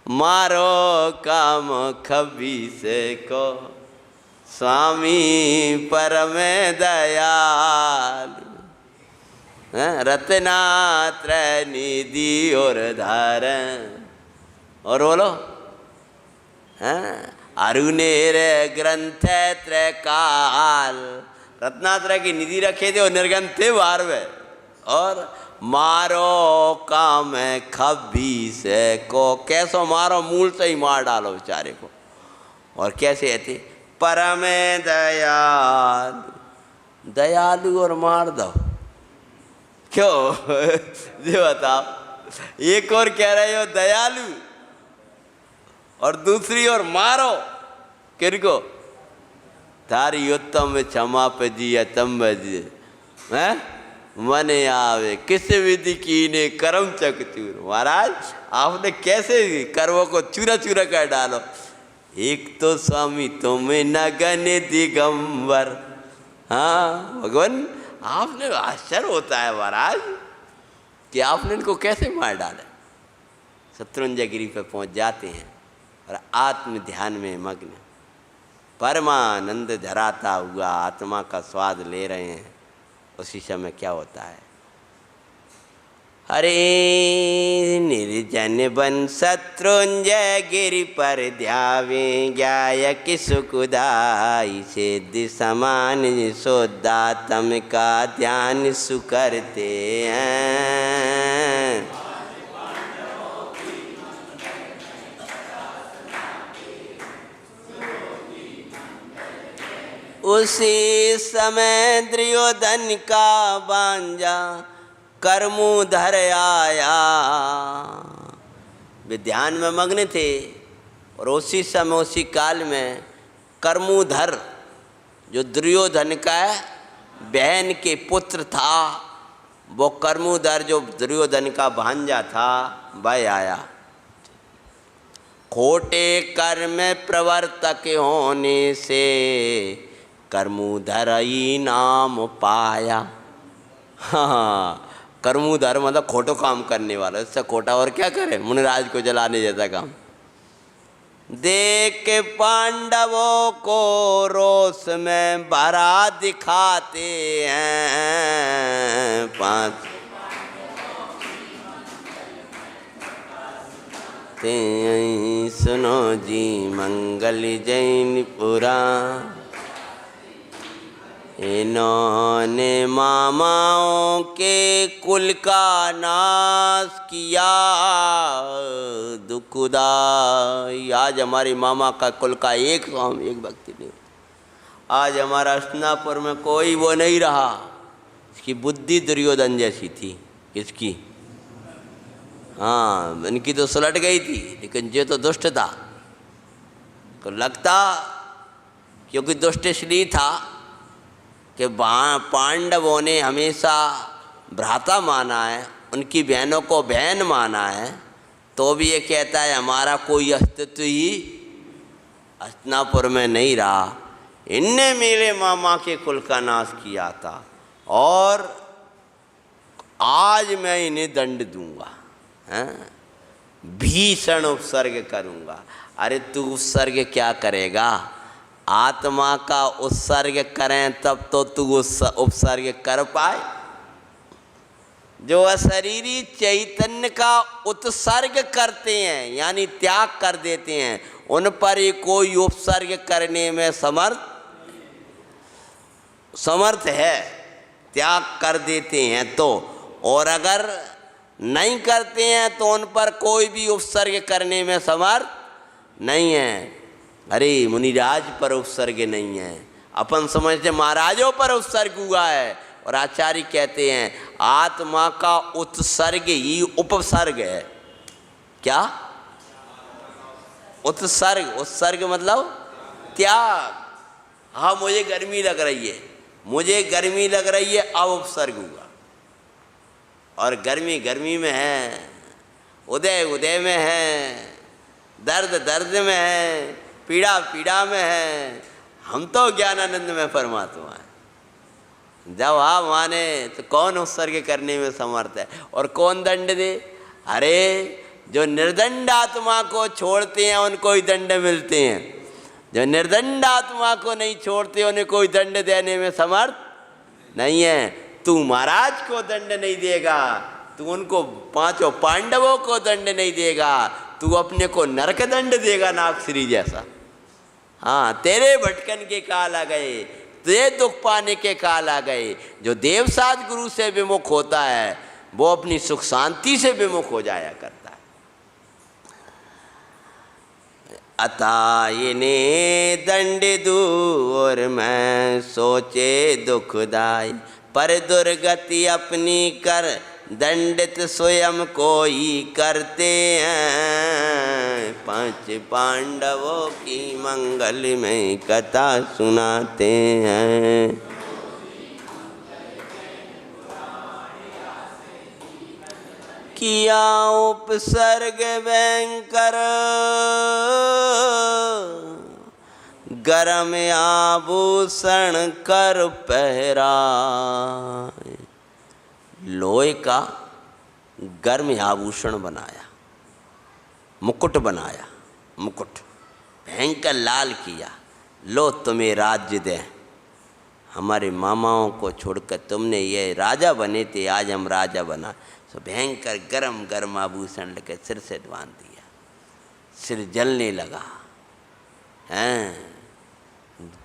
Speaker 1: मारो काम खबीस को स्वामी परम दयालु, रत्नात्रय निधि और धारण। और बोलो, अरुणेर ग्रंथ त्रैकाल। रत्नात्रय की निधि रखे थे और निर्गंथ थे बाहर में। और मारो काम खबीस को, कैसो मारो, मूल से ही मार डालो बेचारे को। और कैसे है थे? परम दयालु, दयालु और मार दो। क्यों? ये बताओ, एक और कह रहे हो दयालु और दूसरी ओर मारो किनको? तारी उत्तम क्षमा पे जिया तम बजिए, मन आवे किस विधि की ने कर्म चकचूर। महाराज आपने कैसे कर्मों को चूरा चूरा कर डालो। एक तो स्वामी तुम्हें नगन दिगंबर। हाँ भगवान, आपने आश्चर्य होता है महाराज कि आपने इनको कैसे मार डाला। शत्रुंजय गिरी पर पहुंच जाते हैं और आत्म ध्यान में मग्न, परमानंद धराता हुआ आत्मा का स्वाद ले रहे हैं। उसी समय क्या होता है? हरे निर्जन बन शत्रुंजय गिरि पर ध्यावे, गायक सुखदाई सिद्धि समान शोधात्म का ध्यान सुकरते हैं। उसी समय दुर्योधन का बांजा कर्मूधर आया। वे ध्यान में मग्न थे और उसी समय उसी काल में कर्मूधर, जो दुर्योधन का बहन के पुत्र था, वो कर्मूधर जो दुर्योधन का भांजा था, वह आया। खोटे कर्म प्रवर्तक होने से कर्मूधर ही नाम पाया। हाँ, कर्मूधर मतलब खोटो काम करने वाला, इससे खोटा और क्या करे, मुनिराज को जलाने जैसा काम। देख पांडवों को रोष में भरा दिखाते हैं। पांच सुनो जी मंगल जैन पुरा, इन्होंने मामाओं के कुल का नाश किया। दुखदाई, आज हमारे मामा का कुल का एक व्यक्ति नहीं। आज हमारा हस्तिनापुर में कोई वो नहीं रहा। इसकी बुद्धि दुर्योधन जैसी थी। किसकी? हाँ, इनकी तो सुलट गई थी, लेकिन ये तो दुष्ट था। तो लगता क्योंकि दुष्ट इसलिए था कि पांडवों ने हमेशा भ्राता माना है, उनकी बहनों को बहन माना है, तो भी ये कहता है हमारा कोई अस्तित्व ही हस्तिनापुर में नहीं रहा। इनने मेरे मामा के कुल का नाश किया था और आज मैं इन्हें दंड दूंगा, हैं? भीषण उपसर्ग करूंगा। अरे तू उपसर्ग क्या करेगा? आत्मा का उत्सर्ग करें तब तो तू उपसर्ग कर पाए। जो अशरीरी चैतन्य का उत्सर्ग करते हैं यानी त्याग कर देते हैं, उन पर ही कोई उपसर्ग करने में समर्थ है, त्याग कर देते हैं तो। और अगर नहीं करते हैं तो उन पर कोई भी उपसर्ग करने में समर्थ नहीं है। अरे मुनिराज पर उपसर्ग नहीं है, अपन समझते महाराजों पर उपसर्ग हुआ है। और आचार्य कहते हैं आत्मा का उत्सर्ग ही उपसर्ग है। क्या? उत्सर्ग। उत्सर्ग मतलब त्याग। हाँ मुझे गर्मी लग रही है, मुझे गर्मी लग रही है, अब उपसर्ग हुआ। और गर्मी गर्मी में है, उदय उदय में है, दर्द दर्द में है, पीड़ा पीड़ा में है। हम तो ज्ञानानंद में परमात्मा है। जब आप माने तो कौन उत्सर्ग करने में समर्थ है और कौन दंड दे? अरे जो निर्दंड आत्मा को छोड़ते हैं उनको ही दंड मिलते हैं, जो निर्दंड आत्मा को नहीं छोड़ते उन्हें कोई दंड देने में समर्थ नहीं है। तू महाराज को दंड नहीं देगा, तू उनको पांचों पांडवों को दंड नहीं देगा, तू अपने को नरक दंड देगा नागश्री जैसा। हाँ तेरे भटकन के काल आ गए, तेरे दुख पाने के काल आ गए। जो देवसाद गुरु से विमुख होता है वो अपनी सुख शांति से विमुख हो जाया करता है। अतः इन्हें दंड दूर मैं सोचे दुखदाई, पर दुर्गति अपनी कर दंडित स्वयं को ही करते हैं। पांच पांडवों की मंगल में कथा सुनाते हैं। किया उपसर्ग भयंकर गरम आभूषण कर पहरा। लोहे का गर्म आभूषण बनाया, मुकुट बनाया, मुकुट भयंकर लाल किया। लो तुम्हें राज्य दे, हमारे मामाओं को छोड़कर तुमने ये राजा बने थे, आज हम राजा बना। तो भयंकर गरम गरम आभूषण लेकर सिर से बांध दिया, सिर जलने लगा। हैं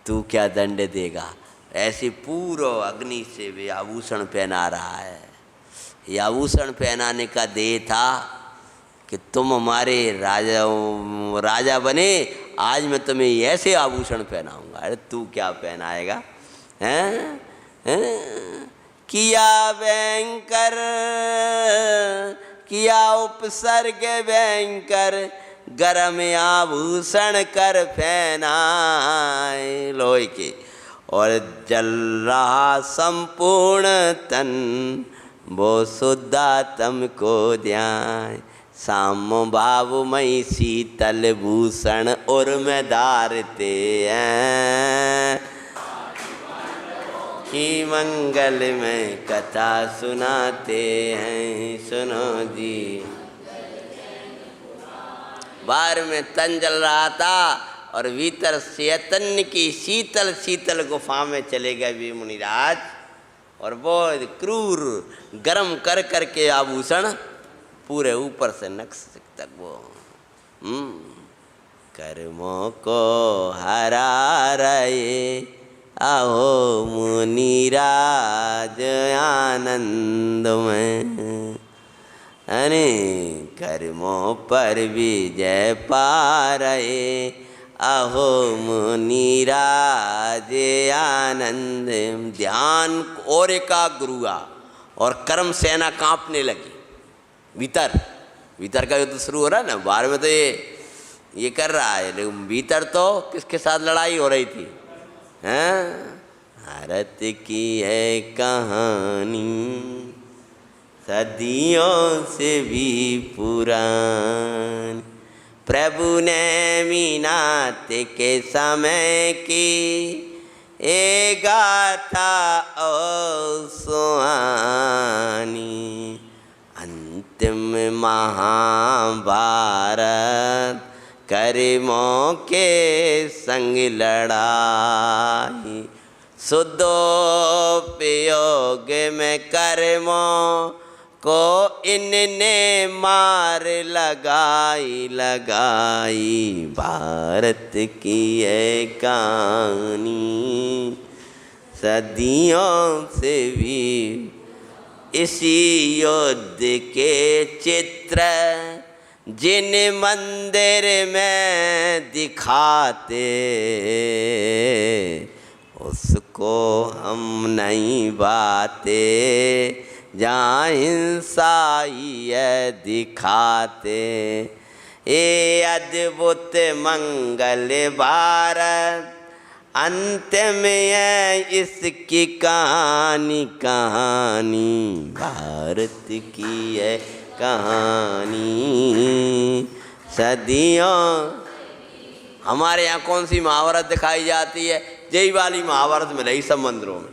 Speaker 1: तू क्या दंड देगा? ऐसे पूरा अग्नि से वे आभूषण पहना रहा है। ये आभूषण पहनाने का देह था कि तुम हमारे राजा बने, आज मैं तुम्हें ऐसे आभूषण पहनाऊंगा। अरे तू क्या पहनाएगा? हैं? किया भयंकर, किया उपसर्ग भयंकर गरम आभूषण कर पहनाए लोहे के, और जल रहा संपूर्ण तन वो शुद्धात्म को ध्यान। साम भावमयी शीतल भूषण और में धारते हैं, की मंगल में कथा सुनाते हैं। सुनो जी। बाहर में तन जल रहा था और भीतर चैतन्य की शीतल शीतल गुफा में चले गए भी मुनिराज, और वो क्रूर गरम कर कर के आभूषण पूरे ऊपर से नक्श तक वो कर्मों को हरा रहे आहो मुनिराज आनंद में। अरे कर्मों पर विजय पा रहे अहो मुनिराज आनंद। ध्यान और एकाग्र हुआ और कर्म सेना कांपने लगी। भीतर भीतर का युद्ध शुरू हो रहा है ना, बाहर में तो ये कर रहा है, लेकिन भीतर तो किसके साथ लड़ाई हो रही थी? हैं? भारत की है कहानी सदियों से भी पुरानी, प्रभु ने मीनात के समय की ए गाथा ओ सुहानी। अंतिम महाभारत कर्मों के संग लड़ाई, शुद्धोपयोग में कर्मों को इनने मार लगाई लगाई। भारत की है कहानी सदियों से भी, इसी युद्ध के चित्र जिन मंदिर में दिखाते, उसको हम नहीं बाते जहाँ हिंसा ही है दिखाते। ये अद्भुत मंगल भारत अंतिम है इसकी कहानी कहानी। भारत की है कहानी सदियों। हमारे यहाँ कौन सी महाभारत दिखाई जाती है? यही वाली महाभारत में रही सब मंदिरों में,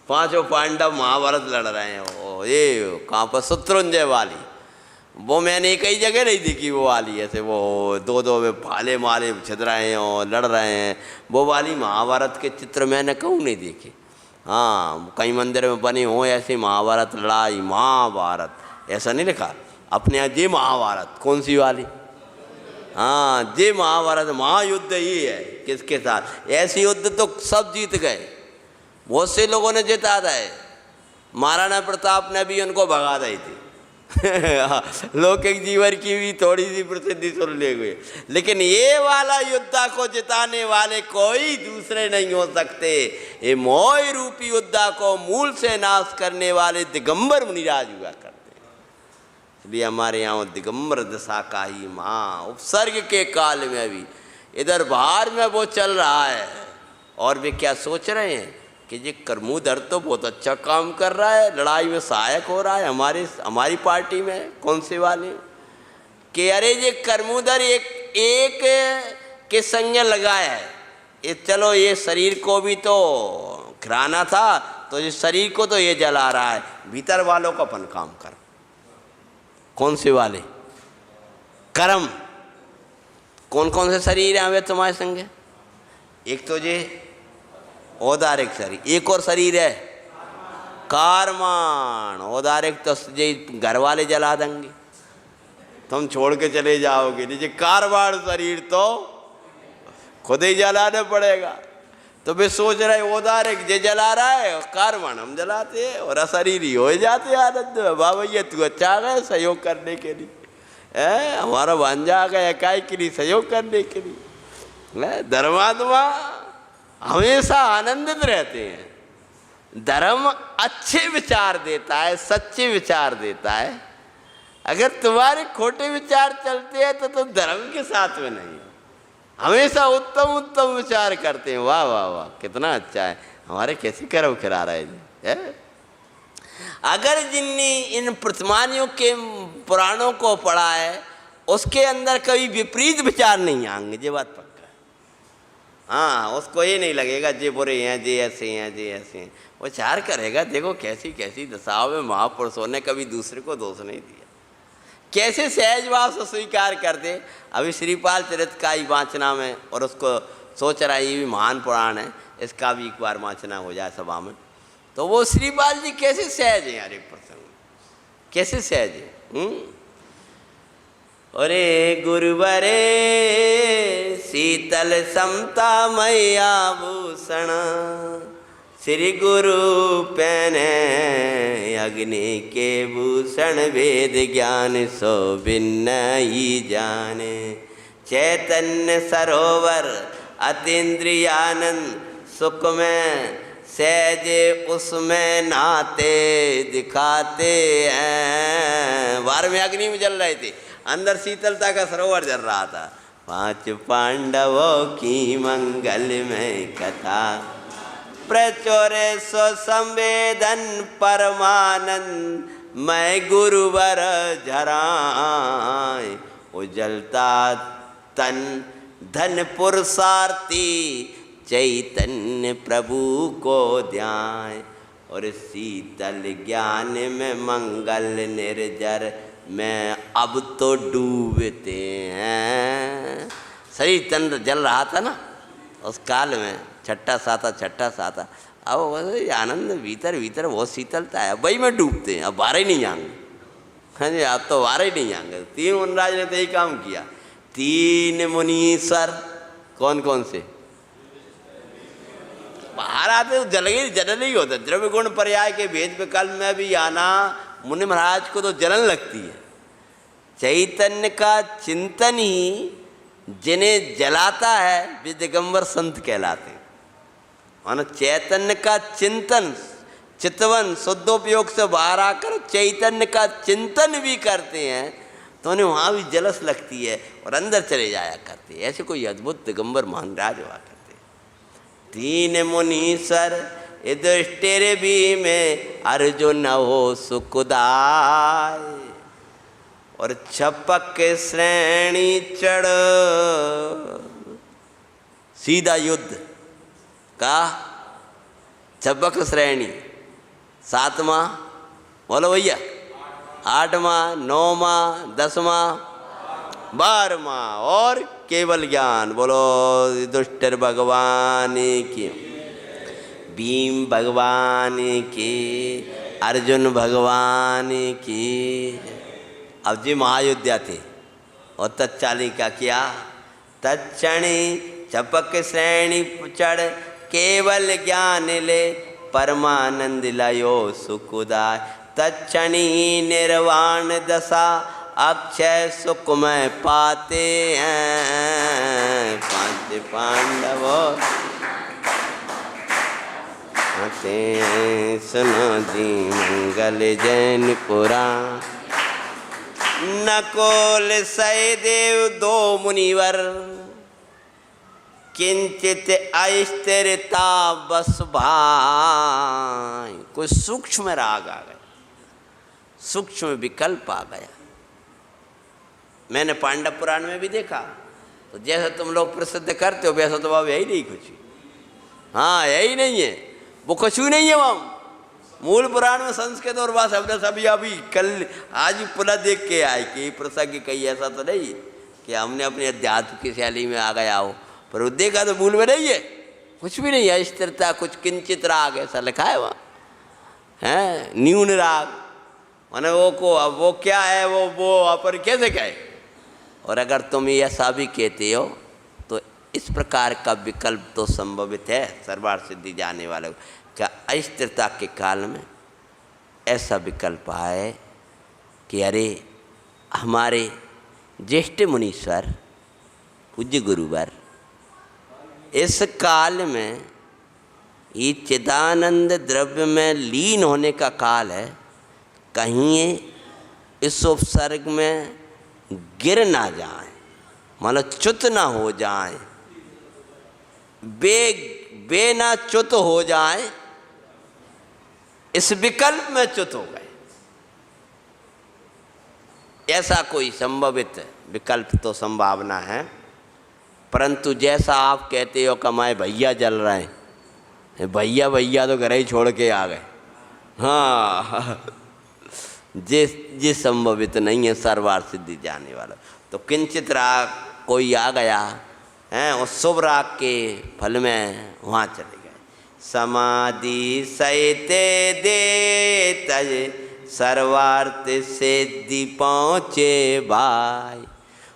Speaker 1: पांचों पांडव महाभारत लड़ रहे हैं। वो ये कहाँ पर शत्रुंजय वाली, वो मैंने कई जगह नहीं देखी वो वाली, ऐसे वो दो दो में भाले माले छिद रहे हैं और लड़ रहे हैं। वो वाली महाभारत के चित्र मैंने कहूँ नहीं देखे। हाँ, कई मंदिर में बने हों ऐसे महाभारत लड़ाई महाभारत, ऐसा नहीं लिखा अपने यहाँ। जे महाभारत कौन सी वाली? हाँ, जे महाभारत महायुद्ध ही है। किसके साथ? ऐसे युद्ध तो सब जीत गए, बहुत से लोगों ने जिता है। महाराणा प्रताप ने भी उनको भगा दी थी। लौकिक जीवन की भी थोड़ी सी प्रसिद्धि सुन ले गए, लेकिन ये वाला युद्धा को जिताने वाले कोई दूसरे नहीं हो सकते। ये मोह रूपी युद्धा को मूल से नाश करने वाले दिगंबर मुनिराज हुआ करते हैं। इसलिए हमारे यहाँ दिगंबर दशा का ही महा उपसर्ग के काल में भी इधर बाहर में वो चल रहा है। और वे क्या सोच रहे हैं कि ये कर्मूधर तो बहुत अच्छा काम कर रहा है, लड़ाई में सहायक हो रहा है हमारी पार्टी में। कौन सी वाली? कि अरे ये कर्मूधर एक के संग लगाया है, ये चलो ये शरीर को भी तो खिलाना था, तो ये शरीर को तो ये जला रहा है, भीतर वालों को अपन काम कर। कौन से वाले? कर्म। कौन कौन से शरीर हैं वे तुम्हारे संग? एक तो ये औदारिक शरीर, एक और शरीर है कारमान। औदारिक तो घर वाले जला देंगे, तुम छोड़ के चले जाओगे। नीचे कारवाण शरीर तो खुद ही जलाना पड़ेगा। तो वे सोच रहे औदारिक जे जला रहा है, कारवाण हम जलाते हैं, और अशरीरी हो जाते आनंद में। वाह भैया तू अच्छा आ गया सहयोग करने के लिए, हमारा भांजा आ गया इकाई के लिए सहयोग करने के लिए। धर्मात्मा हमेशा आनंदित रहते हैं। धर्म अच्छे विचार देता है, सच्चे विचार देता है। अगर तुम्हारे खोटे विचार चलते हैं तो तुम धर्म के साथ में नहीं, हमेशा उत्तम उत्तम विचार करते हैं। वाह वाह वाह, कितना अच्छा है। हमारे कैसे कर्म खिला रहे है? अगर जिनने इन प्रतिमानियों के पुराणों को पढ़ा है, उसके अंदर कभी विपरीत विचार नहीं आएंगे, ये बात पक्का। हाँ, उसको ये नहीं लगेगा जे बुरे हैं, जे ऐसे हैं, जे ऐसे हैं। वो विचार करेगा, देखो कैसी कैसी दशाओं में महापुरुषों ने कभी दूसरे को दोष नहीं दिया, कैसे सहज भाव से स्वीकार करते। अभी श्रीपाल चरित का ही वाचना में, और उसको सोच रहा है ये भी महान पुराण है, इसका भी एक बार वाचना हो जाए सभा में। तो वो श्रीपाल जी कैसे सहज हैं हर एक प्रसंग में, कैसे सहज है। अरे गुरुवरे शीतल समता मैया भूषण, श्री गुरु पहने अग्नि के भूषण, वेद ज्ञान सो भिन्न ही जाने। चैतन्य सरोवर अतीन्द्रियानंद, सुख में सहज उसमें नाते दिखाते हैं। बार में अग्नि में जल रहे थे, अंदर शीतलता का सरोवर जल रहा था, पांच पांडवों की मंगलमय कथा, प्रचुरे सो संवेदन परमानंद, मैं गुरुवर झराए। उजलता तन धन पुरुषार्थी, चैतन्य प्रभु को ध्यान। और शीतल ज्ञान में मंगल निर्जर, मैं अब तो डूबते हैं। शरीर तन जल रहा था ना उस काल में, छट्टा साता। अब वही आनंद भीतर भीतर बहुत शीतलता है। वही में डूबते हैं, अब बाहर ही नहीं जाएंगे। हाँ जी, अब तो बाहर ही नहीं जाएंगे। तीन मुनराज ने तो यही काम किया। तीन मुनीश्वर कौन कौन से बाहर आते तो जलन ही होता। द्रव्य गुण पर्याय के भेद विकल्प में भी आना मुनि महाराज को तो जलन लगती है। चैतन्य का चिंतन ही जिन्हें जलाता है वे दिगंबर संत कहलाते हैं। मानो चैतन्य का चिंतन, चितवन शुद्धोपयोग से बाहर आकर चैतन्य का चिंतन भी करते हैं तो उन्हें वहाँ भी जलस लगती है और अंदर चले जाया करते हैं। ऐसे कोई अद्भुत दिगंबर महाराज हुआ करते हैं। तीन मुनीश्वर युधिष्ठिर भी में, अर्जुन हो सुखदाय। और छपक श्रेणी चढ़, सीधा युद्ध का छपक श्रेणी। सातवां बोलो भैया, आठवां, नौवां, 10वां, 12वां और केवल ज्ञान। बोलो युधिष्ठिर भगवान की, भीम भगवान की, अर्जुन भगवान की। अब जी महायोद्धा थे और तत्चाली का किया। तत्क्षणी छपक श्रेणी चढ़, केवल ज्ञान ले, परमानंद लयो सुखदाय। तत्क्षणी निर्वाण दशा, अक्षय सुख में पाते हैं। पांच पांडवों आते हैं, सुनो जी मंगल जैन पुराण। नकुल सहदेव दो मुनिवर, किंचित अस्थिरता बस भाई। कोई सूक्ष्म राग आ गया, सूक्ष्म विकल्प आ गया। मैंने पांडव पुराण में भी देखा, तो जैसा तुम लोग प्रसिद्ध करते हो वैसा तो वह यही नहीं कुछ। हाँ, यही नहीं है, वो कुछ भी नहीं है वहाँ। मूल पुराण में संस्कृत और वह शब्द सभी अभी कल आज पुनः देख के आए कि प्रसंग कहीं ऐसा तो नहीं कि हमने अपने अध्यात्म की शैली में आ गया हो, पर देखा तो मूल में नहीं है, कुछ भी नहीं है। स्थिरता कुछ किंचित राग ऐसा लिखा है वहाँ, है न्यून राग। मैंने वो को अब वो क्या है, वो पर कैसे कहे। और अगर तुम ऐसा भी कहते हो तो इस प्रकार का विकल्प तो संभवित है सर्वार्थ सिद्धि जाने वाले को। क्या अस्थिरता के काल में ऐसा विकल्प आए कि अरे हमारे ज्येष्ठ मुनीश्वर पूज्य गुरुवर इस काल में ये चिदानंद द्रव्य में लीन होने का काल है, कहीं इस उपसर्ग में गिर ना जाए, मतलब च्युत ना हो जाए, बे ना च्युत हो जाए। इस विकल्प में च्युत हो गए, ऐसा कोई संभवित विकल्प तो संभावना है। परंतु जैसा आप कहते हो कि हमारे भैया जल रहे हैं, भैया तो घर ही छोड़ के आ गए। हाँ, जिस संभवित नहीं है सर्वार्थ सिद्धि जाने वाला। तो किंचित राग कोई आ गया है और शुभ राग के फल में वहाँ चले गए। समाधि सहिते दे तज, सर्वार्थ सिद्धि पहुँचे भाई।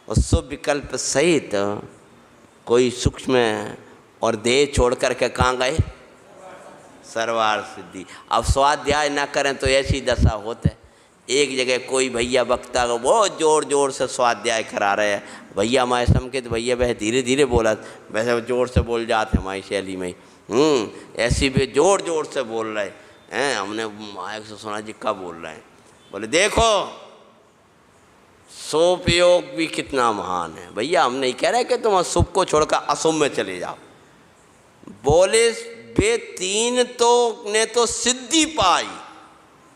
Speaker 1: और शुभ विकल्प सहित कोई सूक्ष्म और देह छोड़ करके कहाँ गए, सर्वार्थ सिद्धि। अब स्वाध्याय ना करें तो ऐसी दशा होते। एक जगह कोई भैया वक्ता को बहुत जोर जोर से स्वाध्याय करा रहे हैं, भैया हमारे समके तो भैया वह धीरे धीरे बोला, वैसे जोर से बोल जाते हमारी शैली में। ऐसी भी जोर जोर से बोल रहे हैं। हमने माइक से सुना जी कब बोल रहे हैं, बोले देखो सोपयोग भी कितना महान है भैया। हम नहीं कह रहे कि तुम शुभ को छोड़कर अशुभ में चले जाओ। बोले वे तीन तो ने तो सिद्धि पाई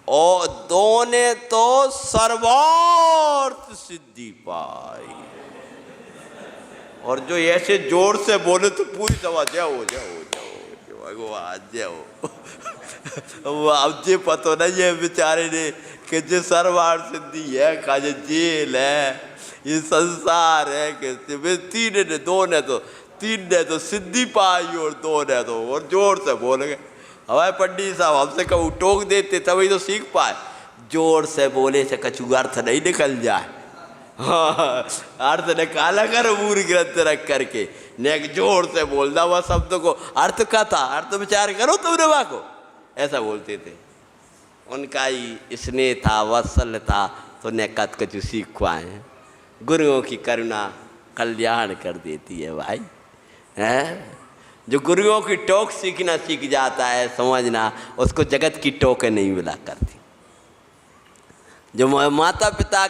Speaker 1: और दो ने तो सर्वार्थ सिद्धि पाई। और जो ऐसे जोर से बोले तो पूरी सभा जाओ जाओ जाओ भगवान जाओ। वो अब जे पतो नहीं है बेचारे ने कि जो सर्वार्थ सिद्धि है का जो जेल है ये संसार है कि वे तीन ने दो ने तो तीन ने तो सिद्धि पाई और दो ने तो और जोर से बोल गए। हमारे पंडित साहब हमसे कभी टोक देते तभी तो सीख पाए। जोर से बोले से कछु अर्थ नहीं निकल जाए। हाँ, अर्थ निकाला कर मूल ग्रंथ रख करके नेक जोर से बोलना वह शब्द को अर्थ का था। अर्थ विचार करो तुमने वहाँ को ऐसा बोलते थे। उनका ही स्नेह था वत्सल था तो नेकत कछु सीख पाए। गुरुओं की करुणा कल्याण कर देती है भाई है। जो गुरुओं की टोक सीखना सीख जाता है समझना उसको जगत की टोक नहीं मिला करती। जो माता पिता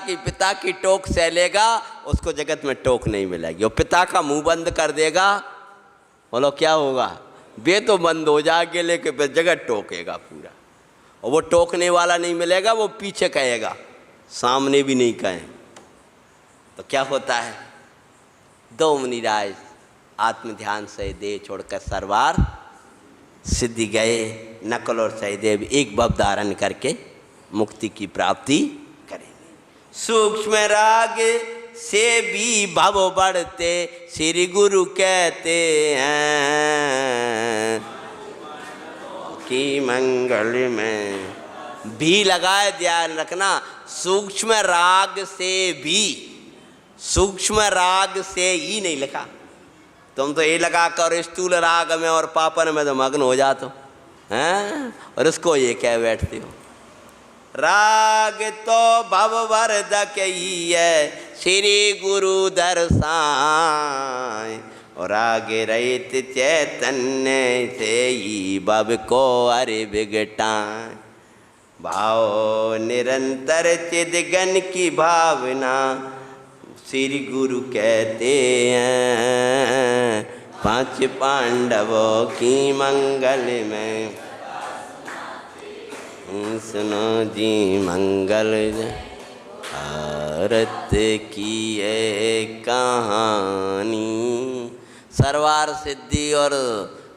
Speaker 1: की टोक सह लेगा उसको जगत में टोक नहीं मिलेगी। और पिता का मुंह बंद कर देगा बोलो क्या होगा। वे तो बंद हो जाएंगे लेकिन फिर जगत टोकेगा पूरा। और वो टोकने वाला नहीं मिलेगा, वो पीछे कहेगा सामने भी नहीं कहें। तो क्या होता है। दो मुनिराज आत्म ध्यान से देह छोड़कर सर्वार सिद्धि गए। नकल और सहदेव एक भव धारण करके मुक्ति की प्राप्ति करेंगे। सूक्ष्म राग से भी भव बढ़ते श्री गुरु कहते हैं कि मंगल में भी लगाए। ध्यान रखना सूक्ष्म राग से भी, सूक्ष्म राग से ही नहीं लिखा। तुम तो ये लगा कर स्थूल राग में और पापन में तो मग्न हो जाते हो हैं और उसको ये कह बैठते हो। राग तो भववर्धक ही है श्री गुरु दर्शाए और आगे रहित चैतन्य से ही भव को अरे बिगटाए। भाव निरंतर चिदगन की भावना श्री गुरु कहते हैं। पांच पांडवों की मंगल में सुनो जी मंगल भारत की एक कहानी। सर्वार सिद्धि और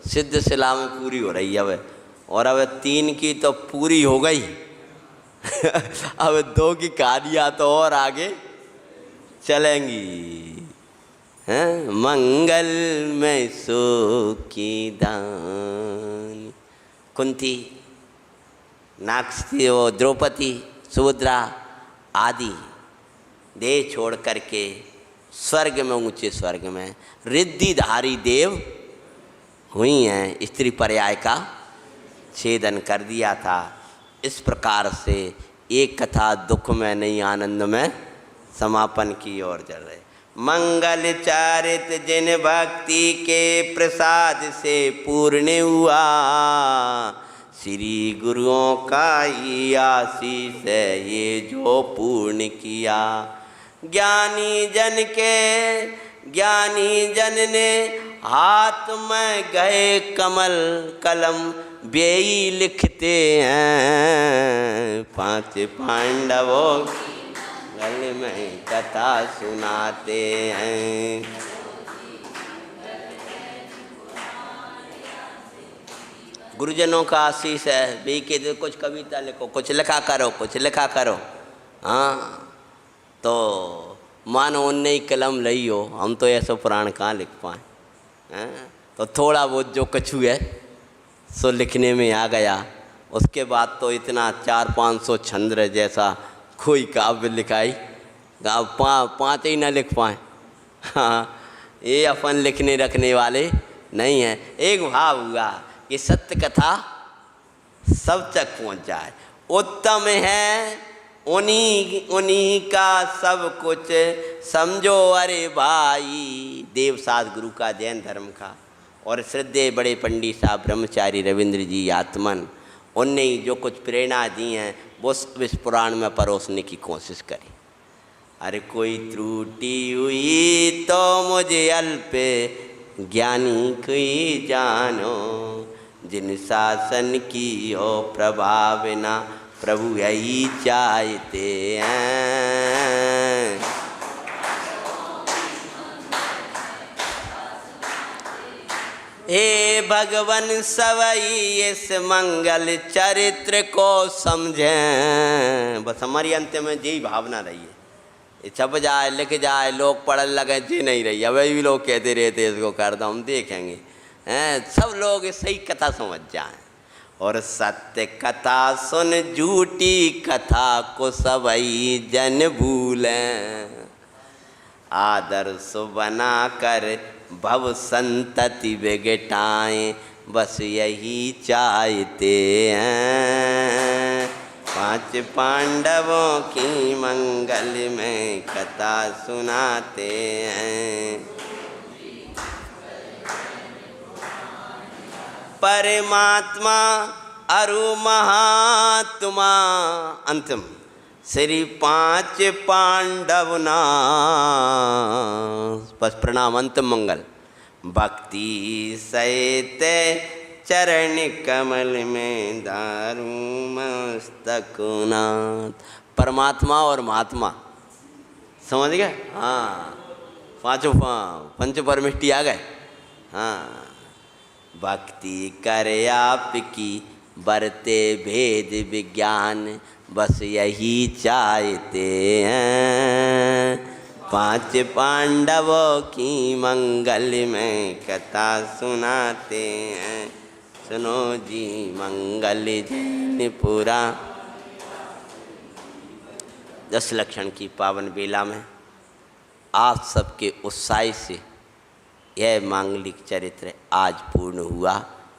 Speaker 1: सिद्ध शिला में पूरी हो रही है अब। और अब 3 की तो पूरी हो गई अब 2 की कहानियाँ तो और आगे चलेंगी हैं। मंगल में सुखी दान। कुंती, नागसी, वो द्रौपदी, सुभद्रा आदि देह छोड़ करके स्वर्ग में, ऊंचे स्वर्ग में रिद्धिधारी देव हुई हैं। स्त्री पर्याय का छेदन कर दिया था। इस प्रकार से एक कथा दुख में नहीं आनंद में समापन की ओर चल रहे। मंगल चारित जिन भक्ति के प्रसाद से पूर्ण हुआ श्री गुरुओं का ही आशीष है ये जो पूर्ण किया। ज्ञानी जन ने हाथ में गए कमल कलम बेई लिखते हैं। 5 पांडवों गल में कथा सुनाते हैं। गुरुजनों का आशीष है। भी के कुछ कविता लिखो, कुछ लिखा करो, कुछ लिखा करो। हाँ तो मानो उनने ही कलम लई हो। हम तो ऐसा पुराण कहाँ लिख पाए हैं। तो थोड़ा बहुत जो कछु है सो लिखने में आ गया। उसके बाद तो इतना 400-500 छंद जैसा कोई काव्य लिखाई 5 ही ना लिख पाए। हाँ ये अपन लिखने रखने वाले नहीं हैं। एक भाव हुआ कि सत्य कथा सब तक पहुँच जाए। उत्तम है उन्हीं का सब कुछ समझो अरे भाई। देवसाद गुरु का, जैन धर्म का और श्रद्धेय बड़े पंडित साहब ब्रह्मचारी रविंद्र जी आत्मन, उनने जो कुछ प्रेरणा दी हैं वो इस पुराण में परोसने की कोशिश करी। अरे कोई त्रुटि हुई तो मुझे अल्प ज्ञानी कोई जानो, जिन शासन की हो प्रभाव ना प्रभु यही चाहते हैं। हे भगवन सवई इस मंगल चरित्र को समझें। बस हमारी अंत में यही भावना रही है, ये छप जाए लिख जाए लोग पढ़ने लगे, जी नहीं रही। अब भी लोग कहते रहते इसको कर दो, हम देखेंगे हैं सब लोग सही कथा समझ जाएं। और सत्य कथा सुन झूठी कथा को सबई जन भूलें, आदर्श बना कर भव संतति बिगटाएं, बस यही चाहते हैं। पांच पांडवों की मंगल में कथा सुनाते हैं। परमात्मा अरु महात्मा अंतिम श्री पांच पांडव ना बस प्रणाम अंतिम मंगल। भक्ति सहित चरण कमल में दारू मस्तक नाथ। परमात्मा और महात्मा समझ गए? हाँ, पांचों पंच परमिष्टि आ गए। हाँ, भक्ति कर आपकी बरते भेद विज्ञान, बस यही चाहते हैं। पांच पांडवों की मंगल में कथा सुनाते हैं, सुनो जी मंगल जैन पुरा। 10 लक्षण की पावन बेला में आप सबके उत्साह से यह मांगलिक चरित्र आज पूर्ण हुआ।